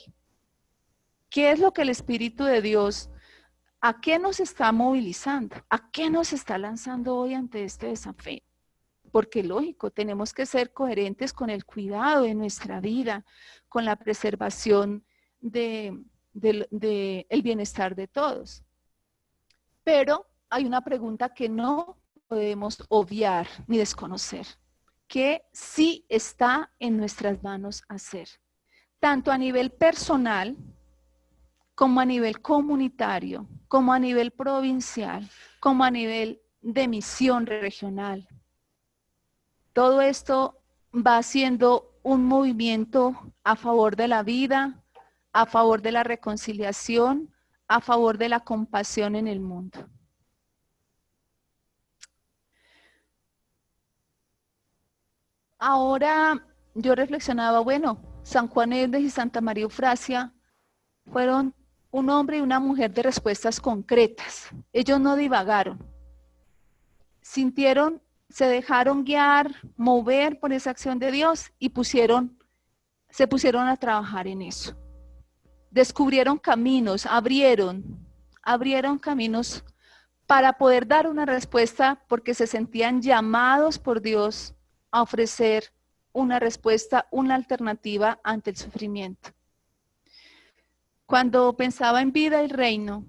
A: ¿Qué es lo que el Espíritu de Dios, a qué nos está movilizando? ¿A qué nos está lanzando hoy ante este desafío? Porque lógico, tenemos que ser coherentes con el cuidado de nuestra vida, con la preservación del bienestar de todos. Pero hay una pregunta que no podemos obviar ni desconocer, que sí está en nuestras manos hacer, tanto a nivel personal, como a nivel comunitario, como a nivel provincial, como a nivel de misión regional. Todo esto va siendo un movimiento a favor de la vida, a favor de la reconciliación, a favor de la compasión en el mundo. Ahora yo reflexionaba, bueno, San Juan Eudes y Santa María Eufrasia fueron un hombre y una mujer de respuestas concretas. Ellos no divagaron. Sintieron, se dejaron guiar, mover por esa acción de Dios y se pusieron a trabajar en eso. Descubrieron caminos, abrieron caminos para poder dar una respuesta porque se sentían llamados por Dios a ofrecer una respuesta, una alternativa ante el sufrimiento. Cuando pensaba en vida y reino,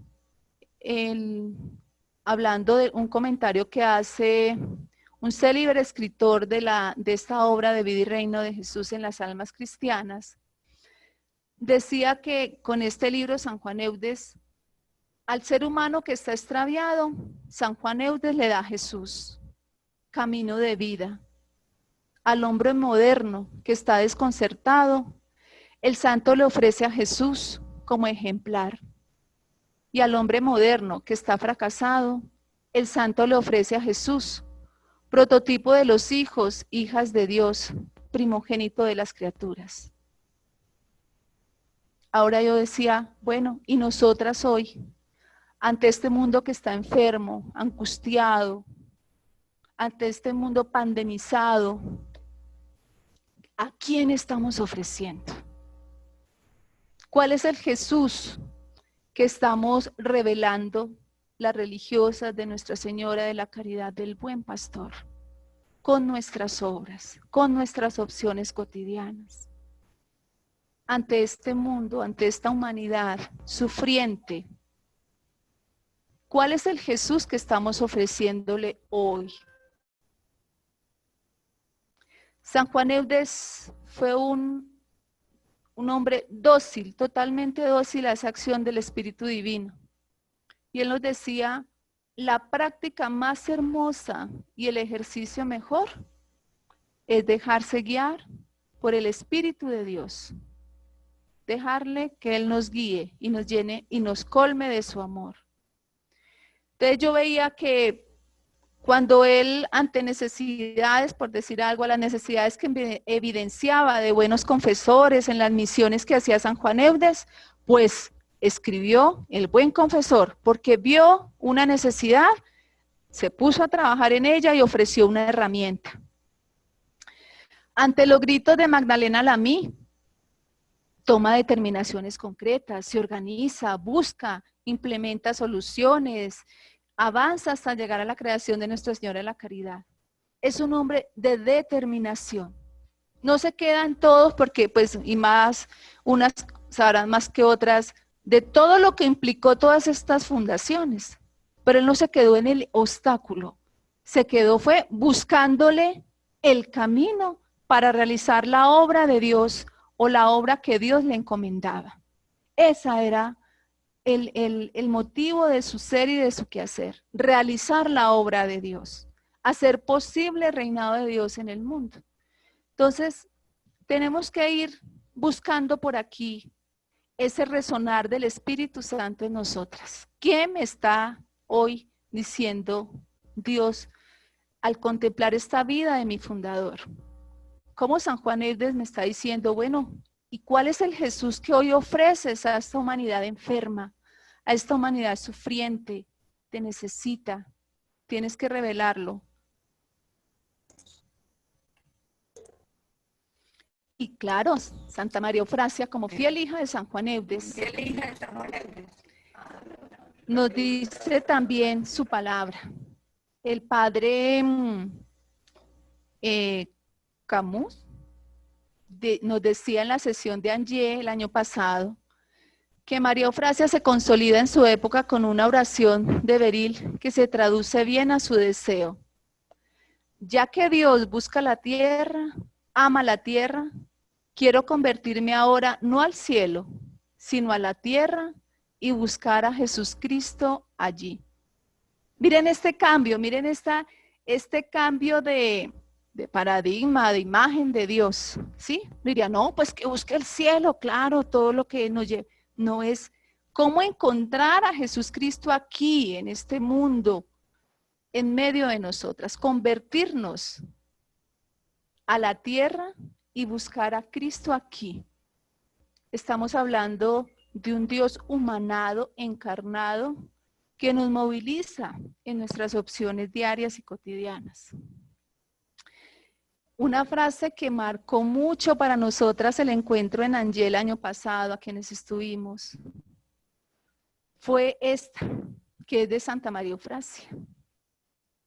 A: hablando de un comentario que hace un célebre escritor de esta obra de vida y reino de Jesús en las almas cristianas, decía que con este libro San Juan Eudes, al ser humano que está extraviado, San Juan Eudes le da a Jesús, camino de vida. Al hombre moderno que está desconcertado, el santo le ofrece a Jesús como ejemplar. Y al hombre moderno que está fracasado, el santo le ofrece a Jesús, prototipo de los hijos, hijas de Dios, primogénito de las criaturas. Ahora yo decía, bueno, y nosotras hoy, ante este mundo que está enfermo, angustiado, ante este mundo pandemizado, ¿a quién estamos ofreciendo? ¿Cuál es el Jesús que estamos revelando las religiosas de Nuestra Señora de la Caridad del Buen Pastor? Con nuestras obras, con nuestras opciones cotidianas. Ante este mundo, ante esta humanidad sufriente, ¿cuál es el Jesús que estamos ofreciéndole hoy? San Juan Eudes fue un hombre dócil, totalmente dócil a esa acción del Espíritu Divino. Y él nos decía, la práctica más hermosa y el ejercicio mejor es dejarse guiar por el Espíritu de Dios. Dejarle que Él nos guíe y nos llene y nos colme de su amor. Entonces yo veía que cuando Él, ante necesidades, por decir algo, las necesidades que evidenciaba de buenos confesores en las misiones que hacía San Juan Eudes, pues escribió el buen confesor, porque vio una necesidad, se puso a trabajar en ella y ofreció una herramienta. Ante los gritos de Magdalena Lamy, toma determinaciones concretas, se organiza, busca, implementa soluciones, avanza hasta llegar a la creación de Nuestra Señora de la Caridad. Es un hombre de determinación. No se quedan todos porque, pues, y más, unas sabrán más que otras, de todo lo que implicó todas estas fundaciones. Pero él no se quedó en el obstáculo, se quedó fue buscándole el camino para realizar la obra de Dios o la obra que Dios le encomendaba. Esa era el motivo de su ser y de su quehacer, realizar la obra de Dios, hacer posible el reinado de Dios en el mundo. Entonces, tenemos que ir buscando por aquí ese resonar del Espíritu Santo en nosotras. ¿Qué me está hoy diciendo Dios al contemplar esta vida de mi fundador? ¿Cómo San Juan Eudes me está diciendo, bueno, ¿y cuál es el Jesús que hoy ofreces a esta humanidad enferma, a esta humanidad sufriente? Te necesita, tienes que revelarlo. Y claro, Santa María Eufrasia, como fiel hija de San Juan Eudes, nos dice también su palabra. El padre Camus nos decía en la sesión de Angers el año pasado que María Eufrasia se consolida en su época con una oración de Beril que se traduce bien a su deseo. Ya que Dios busca la tierra, ama la tierra, quiero convertirme ahora no al cielo, sino a la tierra y buscar a Jesucristo allí. Miren este cambio, miren este cambio de paradigma, de imagen de Dios, ¿sí? Diría, no, pues que busque el cielo, claro, todo lo que nos lleva. No, es cómo encontrar a Jesucristo aquí, en este mundo, en medio de nosotras, convertirnos a la tierra y buscar a Cristo aquí. Estamos hablando de un Dios humanado, encarnado, que nos moviliza en nuestras opciones diarias y cotidianas. Una frase que marcó mucho para nosotras el encuentro en Angers el año pasado, a quienes estuvimos, fue esta, que es de Santa María Eufrasia.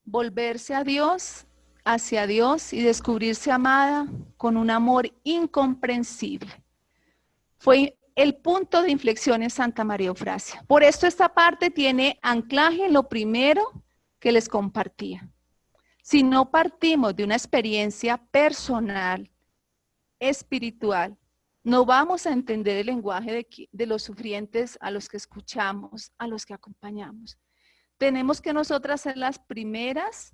A: Volverse a Dios, hacia Dios y descubrirse amada con un amor incomprensible. Fue el punto de inflexión en Santa María Eufrasia. Por esto esta parte tiene anclaje en lo primero que les compartía. Si no partimos de una experiencia personal, espiritual, No vamos a entender el lenguaje de los sufrientes a los que escuchamos, a los que acompañamos. Tenemos que nosotras ser las primeras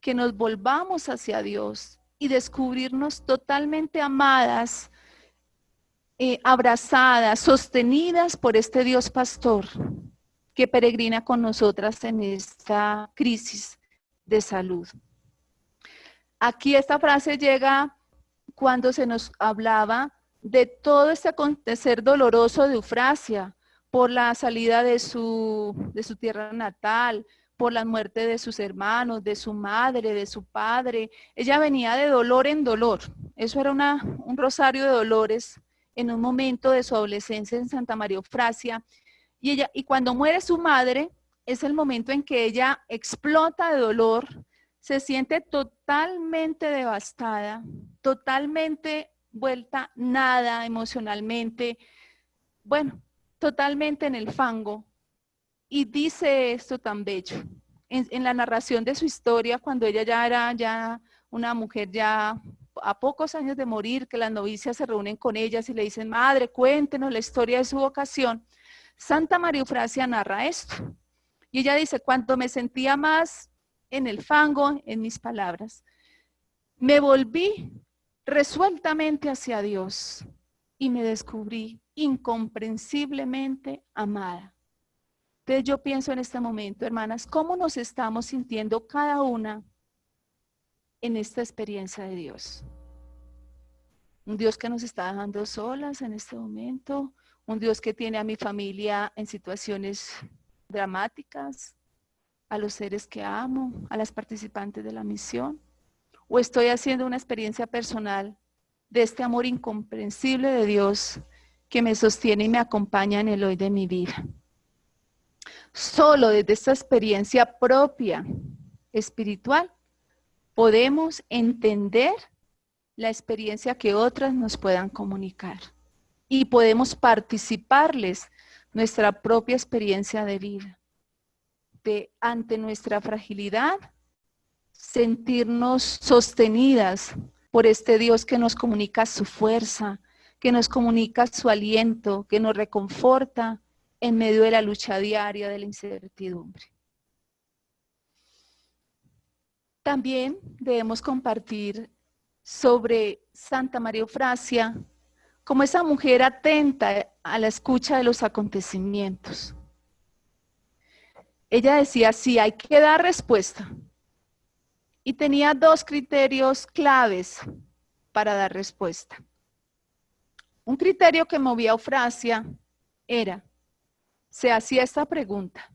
A: que nos volvamos hacia Dios y descubrirnos totalmente amadas, abrazadas, sostenidas por este Dios pastor que peregrina con nosotras en esta crisis de salud. Aquí esta frase llega cuando se nos hablaba de todo este acontecer doloroso de Eufrasia, por la salida de su tierra natal, por la muerte de sus hermanos, de su madre, de su padre. Ella venía de dolor en dolor. Eso era un rosario de dolores en un momento de su adolescencia en Santa María Eufrasia. Y cuando muere su madre, es el momento en que ella explota de dolor, se siente totalmente devastada, totalmente vuelta nada emocionalmente, bueno, totalmente en el fango. Y dice esto tan bello, en la narración de su historia, cuando ella ya era una mujer ya a pocos años de morir, que las novicias se reúnen con ellas y le dicen, madre, cuéntenos la historia de su vocación. Santa María Eufrasia narra esto. Y ella dice, cuando me sentía más en el fango, en mis palabras, me volví resueltamente hacia Dios y me descubrí incomprensiblemente amada. Entonces yo pienso en este momento, hermanas, ¿cómo nos estamos sintiendo cada una en esta experiencia de Dios? Un Dios que nos está dejando solas en este momento, un Dios que tiene a mi familia en situaciones dramáticas, a los seres que amo, a las participantes de la misión, o estoy haciendo una experiencia personal de este amor incomprensible de Dios que me sostiene y me acompaña en el hoy de mi vida. Solo desde esta experiencia propia, espiritual, podemos entender la experiencia que otras nos puedan comunicar y podemos participarles nuestra propia experiencia de vida. Ante nuestra fragilidad, sentirnos sostenidas por este Dios que nos comunica su fuerza, que nos comunica su aliento, que nos reconforta en medio de la lucha diaria de la incertidumbre. También debemos compartir sobre Santa María Eufrasia como esa mujer atenta a la escucha de los acontecimientos. Ella decía, sí, hay que dar respuesta. Y tenía dos criterios claves para dar respuesta. Un criterio que movía a Eufrasia era, se hacía esta pregunta: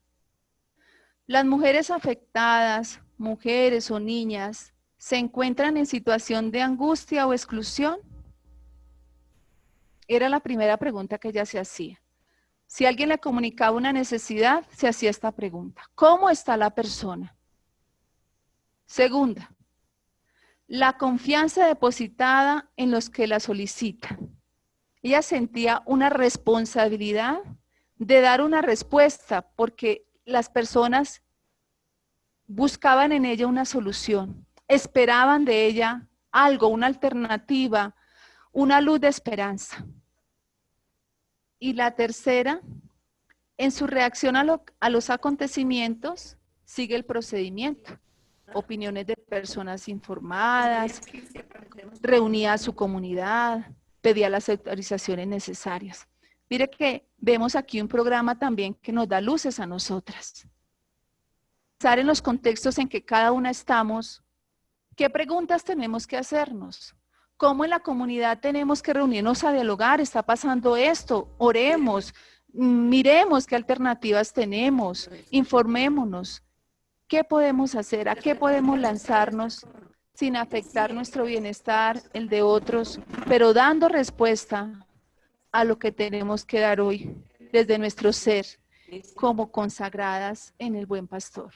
A: ¿las mujeres afectadas, mujeres o niñas, se encuentran en situación de angustia o exclusión? Era la primera pregunta que ella se hacía. Si alguien le comunicaba una necesidad, se hacía esta pregunta: ¿cómo está la persona? Segunda, la confianza depositada en los que la solicitan. Ella sentía una responsabilidad de dar una respuesta porque las personas buscaban en ella una solución, esperaban de ella algo, una alternativa, una luz de esperanza. Y la tercera, en su reacción a los acontecimientos, sigue el procedimiento. Opiniones de personas informadas, reunía a su comunidad, pedía las autorizaciones necesarias. Mire que vemos aquí un programa también que nos da luces a nosotras. Pensar en los contextos en que cada una estamos, ¿qué preguntas tenemos que hacernos? ¿Cómo en la comunidad tenemos que reunirnos a dialogar? ¿Está pasando esto? Oremos, miremos qué alternativas tenemos, informémonos. ¿Qué podemos hacer? ¿A qué podemos lanzarnos sin afectar nuestro bienestar, el de otros, pero dando respuesta a lo que tenemos que dar hoy desde nuestro ser como consagradas en el Buen Pastor?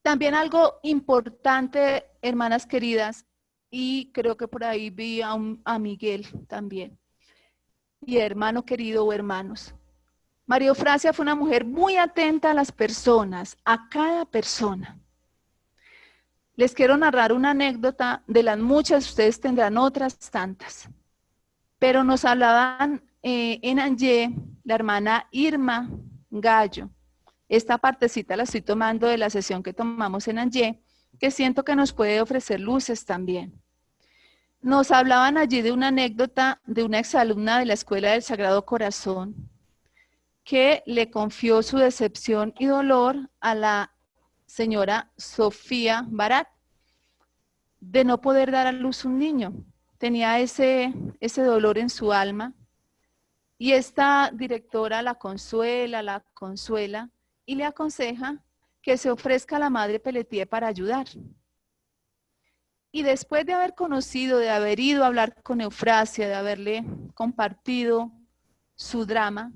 A: También algo importante, hermanas queridas, y creo que por ahí vi a Miguel también, y hermano querido o hermanos. María Eufrasia fue una mujer muy atenta a las personas, a cada persona. Les quiero narrar una anécdota de las muchas, ustedes tendrán otras tantas. pero nos hablaban en Angé, la hermana Irma Gallo. Esta partecita la estoy tomando de la sesión que tomamos en Angé, que siento que nos puede ofrecer luces también. Nos hablaban allí de una anécdota de una exalumna de la Escuela del Sagrado Corazón que le confió su decepción y dolor a la señora Sofía Barat de no poder dar a luz un niño. Tenía ese dolor en su alma y esta directora la consuela y le aconseja que se ofrezca a la Madre Pelletier para ayudar. Y después de haber conocido, de haber ido a hablar con Eufrasia, de haberle compartido su drama,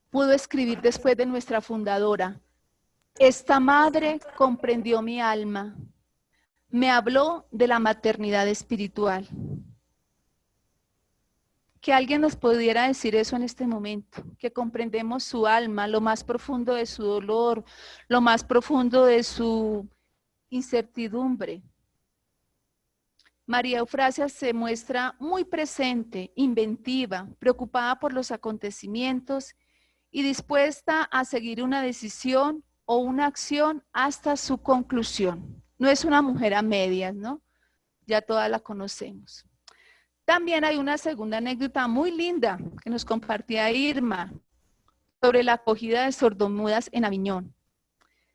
A: pudo escribir después de nuestra fundadora: esta madre comprendió mi alma, me habló de la maternidad espiritual. Que alguien nos pudiera decir eso en este momento, que comprendemos su alma, lo más profundo de su dolor, lo más profundo de su incertidumbre. María Eufrasia se muestra muy presente, inventiva, preocupada por los acontecimientos y dispuesta a seguir una decisión o una acción hasta su conclusión. No es una mujer a medias, ¿no? Ya todas la conocemos. También hay una segunda anécdota muy linda que nos compartía Irma sobre la acogida de sordomudas en Aviñón.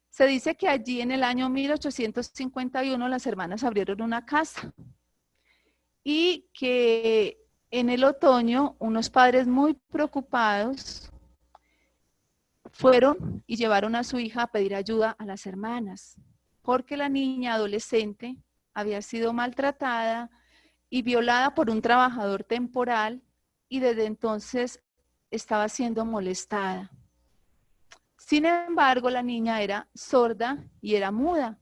A: Se dice que allí en el año 1851 las hermanas abrieron una casa y que en el otoño unos padres muy preocupados fueron y llevaron a su hija a pedir ayuda a las hermanas, porque la niña adolescente había sido maltratada y violada por un trabajador temporal y desde entonces estaba siendo molestada. Sin embargo, la niña era sorda y era muda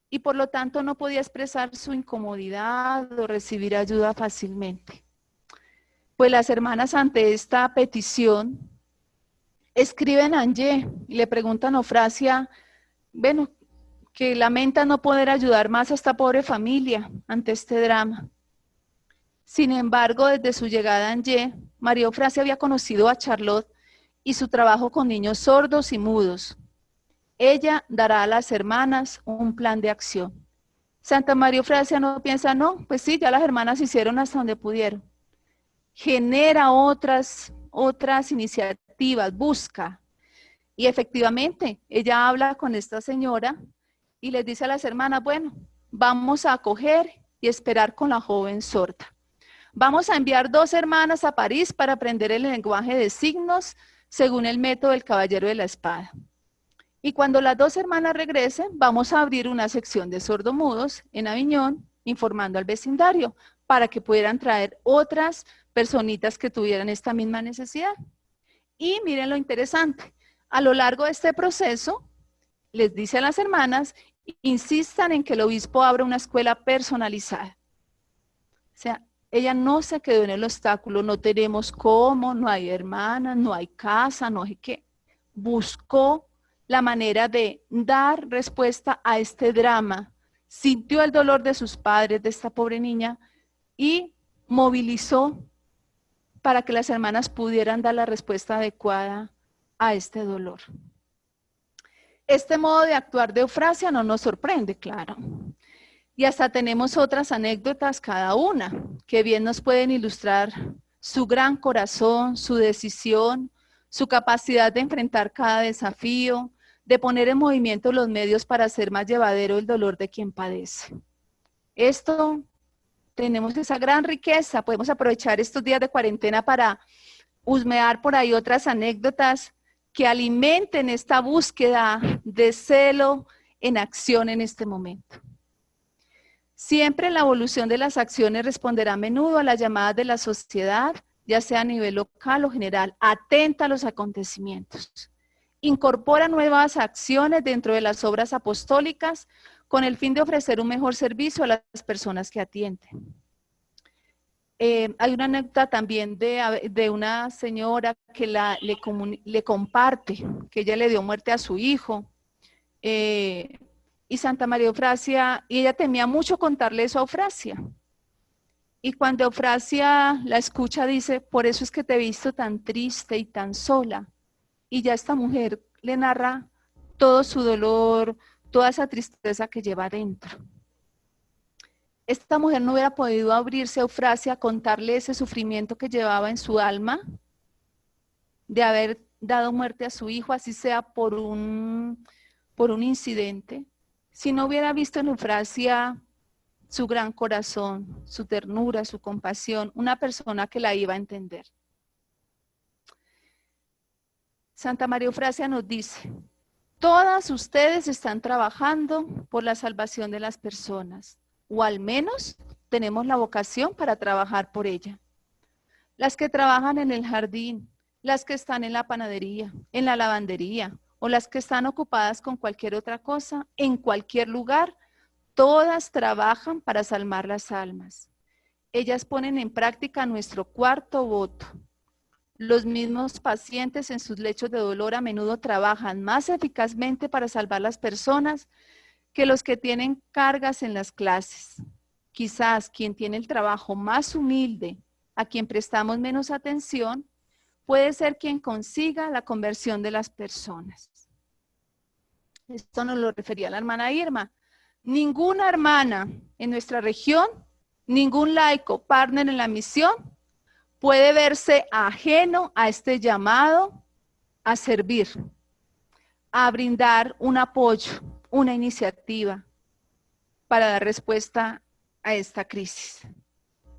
A: y por lo tanto no podía expresar su incomodidad o recibir ayuda fácilmente. Pues las hermanas ante esta petición escriben a Angé y le preguntan a Eufrasia, bueno, que lamenta no poder ayudar más a esta pobre familia ante este drama. Sin embargo, desde su llegada a Angé, María Eufrasia había conocido a Charlotte y su trabajo con niños sordos y mudos. Ella dará a las hermanas un plan de acción. Santa María Eufrasia no piensa, no, pues sí, ya las hermanas hicieron hasta donde pudieron. Genera otras iniciativas, busca. Y efectivamente, ella habla con esta señora y les dice a las hermanas, bueno, vamos a acoger y esperar con la joven sorda. Vamos a enviar 2 hermanas a París para aprender el lenguaje de signos según el método del Caballero de la Espada. Y cuando las 2 hermanas regresen, vamos a abrir una sección de sordomudos en Aviñón, informando al vecindario, para que pudieran traer otras personitas que tuvieran esta misma necesidad. Y miren lo interesante, a lo largo de este proceso, les dice a las hermanas, insistan en que el obispo abra una escuela personalizada. O sea, ella no se quedó en el obstáculo, no tenemos cómo, no hay hermanas, no hay casa, no hay qué. Buscó la manera de dar respuesta a este drama, sintió el dolor de sus padres, de esta pobre niña, y movilizó para que las hermanas pudieran dar la respuesta adecuada a este dolor. Este modo de actuar de Eufrasia no nos sorprende, claro. Y hasta tenemos otras anécdotas cada una, que bien nos pueden ilustrar su gran corazón, su decisión, su capacidad de enfrentar cada desafío, de poner en movimiento los medios para hacer más llevadero el dolor de quien padece. Esto, tenemos esa gran riqueza, podemos aprovechar estos días de cuarentena para husmear por ahí otras anécdotas que alimenten esta búsqueda de celo en acción en este momento. Siempre la evolución de las acciones responderá a menudo a las llamadas de la sociedad, ya sea a nivel local o general, atenta a los acontecimientos. Incorpora nuevas acciones dentro de las obras apostólicas con el fin de ofrecer un mejor servicio a las personas que atienden. Hay una anécdota también de una señora que le comparte que ella le dio muerte a su hijo. Y Santa María Eufrasia, y ella temía mucho contarle eso a Eufrasia. Y cuando Eufrasia la escucha, dice, por eso es que te he visto tan triste y tan sola. Y ya esta mujer le narra todo su dolor, toda esa tristeza que lleva adentro. Esta mujer no hubiera podido abrirse a Eufrasia a contarle ese sufrimiento que llevaba en su alma, de haber dado muerte a su hijo, así sea por un incidente, si no hubiera visto en Eufrasia su gran corazón, su ternura, su compasión, una persona que la iba a entender. Santa María Eufrasia nos dice, todas ustedes están trabajando por la salvación de las personas, o al menos tenemos la vocación para trabajar por ella. Las que trabajan en el jardín, las que están en la panadería, en la lavandería, o las que están ocupadas con cualquier otra cosa, en cualquier lugar, todas trabajan para salvar las almas. Ellas ponen en práctica nuestro cuarto voto. Los mismos pacientes en sus lechos de dolor a menudo trabajan más eficazmente para salvar las personas que los que tienen cargas en las clases. Quizás quien tiene el trabajo más humilde, a quien prestamos menos atención, puede ser quien consiga la conversión de las personas. Esto nos lo refería la hermana Irma. Ninguna hermana en nuestra región, ningún laico partner en la misión, puede verse ajeno a este llamado a servir, a brindar un apoyo, una iniciativa para dar respuesta a esta crisis.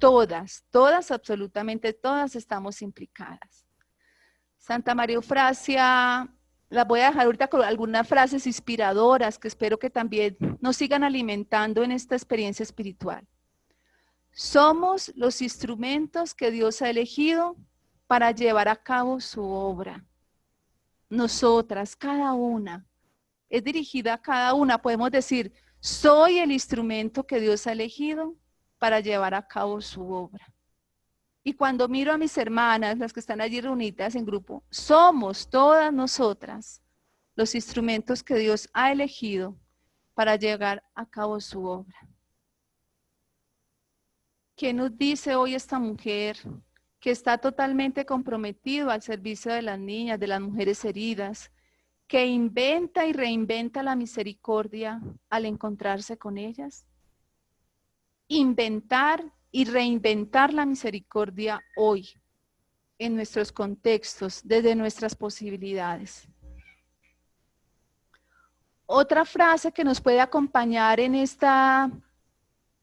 A: Todas, absolutamente todas estamos implicadas. Santa María Eufrasia, las voy a dejar ahorita con algunas frases inspiradoras que espero que también nos sigan alimentando en esta experiencia espiritual. Somos los instrumentos que Dios ha elegido para llevar a cabo su obra. Nosotras, cada una, es dirigida a cada una. Podemos decir, soy el instrumento que Dios ha elegido para llevar a cabo su obra. Y cuando miro a mis hermanas, las que están allí reunidas en grupo, somos todas nosotras los instrumentos que Dios ha elegido para llevar a cabo su obra. ¿Qué nos dice hoy esta mujer que está totalmente comprometido al servicio de las niñas, de las mujeres heridas, que inventa y reinventa la misericordia al encontrarse con ellas? Inventar y reinventar la misericordia hoy, en nuestros contextos, desde nuestras posibilidades. Otra frase que nos puede acompañar en esta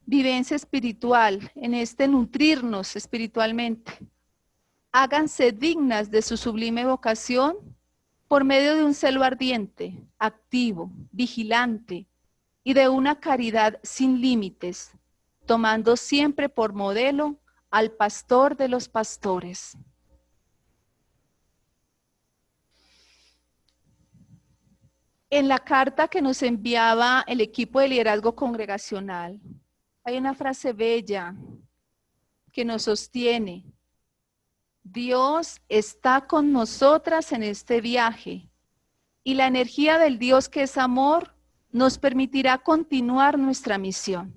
A: vivencia espiritual, en este nutrirnos espiritualmente. Háganse dignas de su sublime vocación por medio de un celo ardiente, activo, vigilante y de una caridad sin límites, tomando siempre por modelo al pastor de los pastores. En la carta que nos enviaba el equipo de liderazgo congregacional, hay una frase bella que nos sostiene. Dios está con nosotras en este viaje y la energía del Dios que es amor nos permitirá continuar nuestra misión.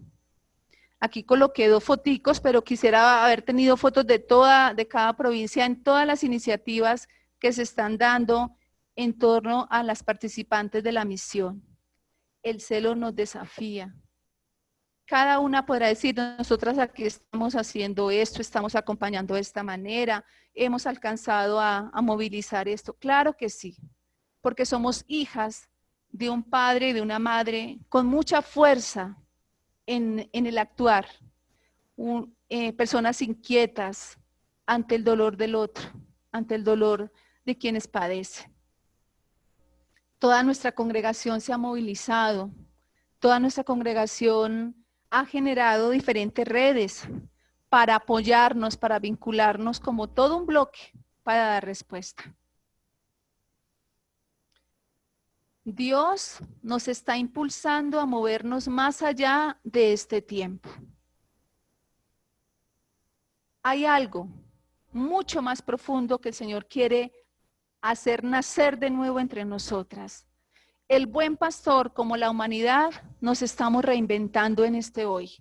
A: Aquí coloqué 2 foticos, pero quisiera haber tenido fotos de cada provincia en todas las iniciativas que se están dando en torno a las participantes de la misión. El celo nos desafía. Cada una podrá decir, nosotras aquí estamos haciendo esto, estamos acompañando de esta manera, hemos alcanzado a movilizar esto. Claro que sí, porque somos hijas de un padre y de una madre con mucha fuerza en el actuar, personas inquietas ante el dolor del otro, ante el dolor de quienes padecen. Toda nuestra congregación se ha movilizado, toda nuestra congregación ha generado diferentes redes para apoyarnos, para vincularnos como todo un bloque para dar respuesta. Dios nos está impulsando a movernos más allá de este tiempo. Hay algo mucho más profundo que el Señor quiere hacer nacer de nuevo entre nosotras. El buen pastor, como la humanidad, nos estamos reinventando en este hoy.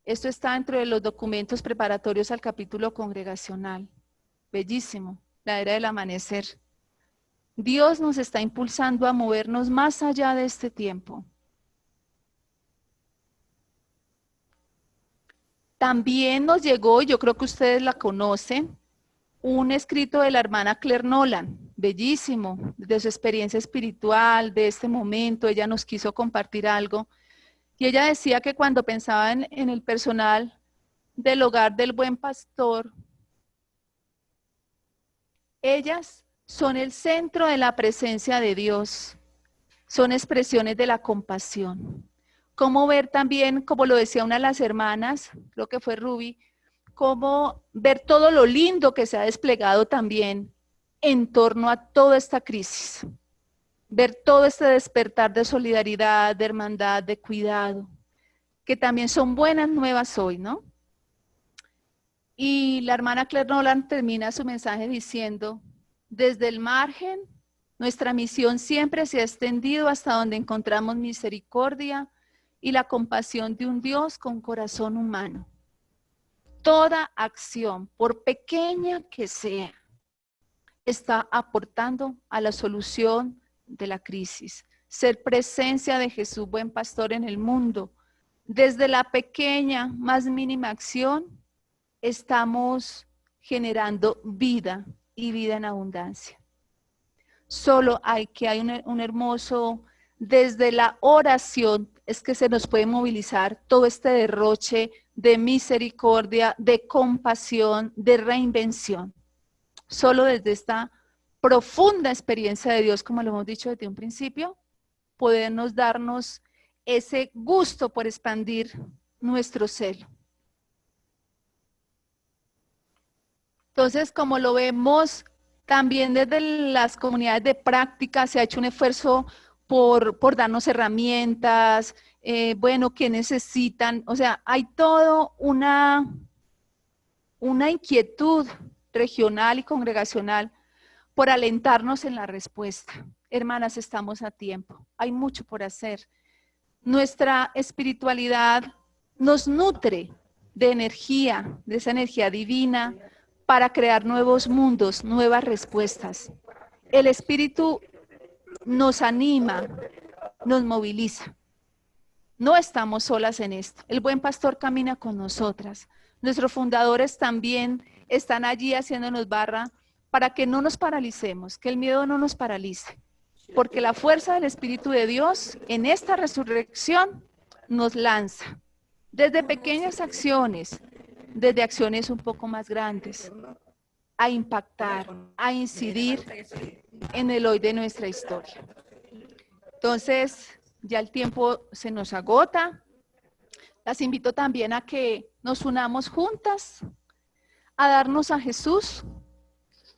A: Esto está dentro de los documentos preparatorios al capítulo congregacional. Bellísimo, la era del amanecer. Dios nos está impulsando a movernos más allá de este tiempo. También nos llegó, y yo creo que ustedes la conocen, un escrito de la hermana Claire Nolan, bellísimo, de su experiencia espiritual, de este momento. Ella nos quiso compartir algo. Y ella decía que cuando pensaba en el personal del hogar del buen pastor, ellas son el centro de la presencia de Dios, son expresiones de la compasión. Cómo ver también, como lo decía una de las hermanas, creo que fue Ruby, cómo ver todo lo lindo que se ha desplegado también en torno a toda esta crisis. Ver todo este despertar de solidaridad, de hermandad, de cuidado, que también son buenas nuevas hoy, ¿no? Y la hermana Claire Nolan termina su mensaje diciendo: desde el margen, nuestra misión siempre se ha extendido hasta donde encontramos misericordia y la compasión de un Dios con corazón humano. Toda acción, por pequeña que sea, está aportando a la solución de la crisis. Ser presencia de Jesús, buen pastor, en el mundo. Desde la pequeña, más mínima acción, estamos generando vida y vida en abundancia. Solo hay un hermoso, desde la oración, es que se nos puede movilizar todo este derroche de misericordia, de compasión, de reinvención. Solo desde esta profunda experiencia de Dios, como lo hemos dicho desde un principio, podernos darnos ese gusto por expandir nuestro celo. Entonces, como lo vemos, también desde las comunidades de práctica se ha hecho un esfuerzo por darnos herramientas, bueno, que necesitan, o sea, hay todo una inquietud regional y congregacional por alentarnos en la respuesta. Hermanas, estamos a tiempo, hay mucho por hacer. Nuestra espiritualidad nos nutre de energía, de esa energía divina, para crear nuevos mundos, nuevas respuestas. El Espíritu nos anima, nos moviliza. No estamos solas en esto. El buen pastor camina con nosotras. Nuestros fundadores también están allí haciéndonos barra para que no nos paralicemos, que el miedo no nos paralice. Porque la fuerza del Espíritu de Dios en esta resurrección nos lanza desde pequeñas acciones, desde acciones un poco más grandes, a impactar, a incidir en el hoy de nuestra historia. Entonces, ya el tiempo se nos agota. Las invito también a que nos unamos juntas, a darnos a Jesús,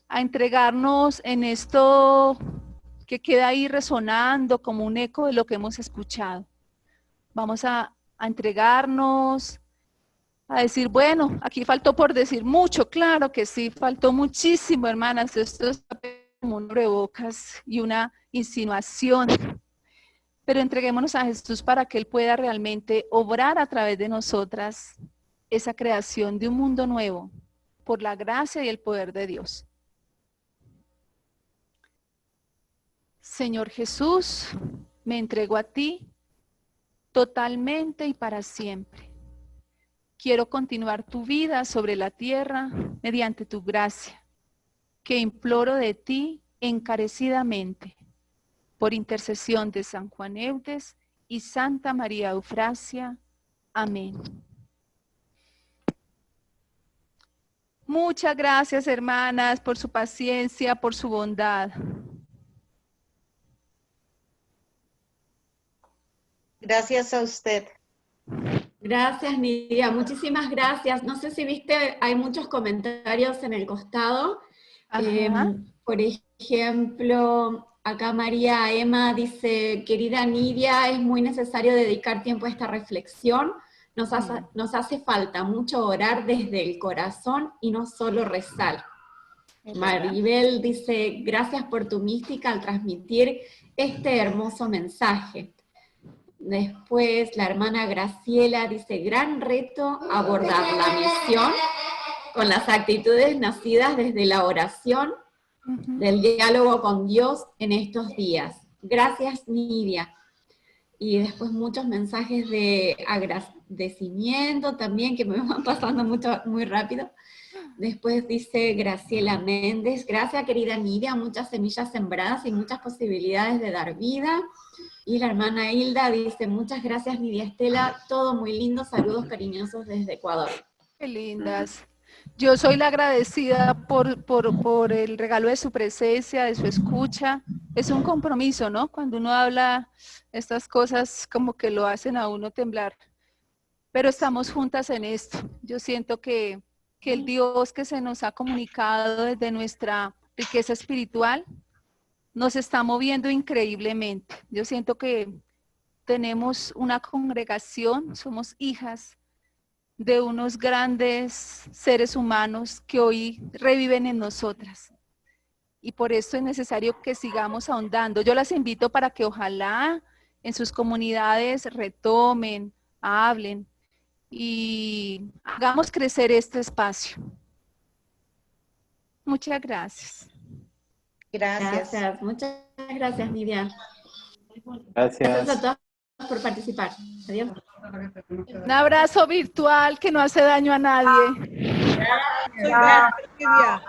A: a entregarnos en esto que queda ahí resonando como un eco de lo que hemos escuchado. Vamos a entregarnos, a decir, bueno, aquí faltó por decir mucho, claro que sí, faltó muchísimo, hermanas, esto es como un abrebocas y una insinuación, pero entreguémonos a Jesús para que Él pueda realmente obrar a través de nosotras esa creación de un mundo nuevo, por la gracia y el poder de Dios. Señor Jesús, me entrego a ti totalmente y para siempre. Quiero continuar tu vida sobre la tierra mediante tu gracia, que imploro de ti encarecidamente, por intercesión de San Juan Eudes y Santa María Eufrasia. Amén. Muchas gracias, hermanas, por su paciencia, por su bondad.
H: Gracias a usted.
B: Gracias, Nidia. Muchísimas gracias. No sé si viste, hay muchos comentarios en el costado. Por ejemplo, acá María Emma dice, querida Nidia, es muy necesario dedicar tiempo a esta reflexión. Nos hace falta mucho orar desde el corazón y no solo rezar. Maribel dice, gracias por tu mística al transmitir este hermoso mensaje. Después la hermana Graciela dice, gran reto abordar la misión con las actitudes nacidas desde la oración, del diálogo con Dios en estos días. Gracias, Nidia. Y después muchos mensajes de agradecimiento también, que me van pasando muy rápido. Después dice Graciela Méndez, gracias querida Nidia, muchas semillas sembradas y muchas posibilidades de dar vida. Y la hermana Hilda dice, muchas gracias Nidia Estela, todo muy lindo, saludos cariñosos desde Ecuador.
A: Qué lindas. Yo soy la agradecida por el regalo de su presencia, de su escucha. Es un compromiso, ¿no? Cuando uno habla estas cosas como que lo hacen a uno temblar. Pero estamos juntas en esto. Yo siento que el Dios que se nos ha comunicado desde nuestra riqueza espiritual nos está moviendo increíblemente. Yo siento que tenemos una congregación, somos hijas de unos grandes seres humanos que hoy reviven en nosotras. Y por eso es necesario que sigamos ahondando. Yo las invito para que ojalá en sus comunidades retomen, hablen y hagamos crecer este espacio. Muchas gracias.
H: Gracias.
B: Muchas gracias, Nidia.
I: Gracias.
B: Gracias a todos por participar. Adiós.
A: Un abrazo virtual que no hace daño a nadie.
H: Gracias.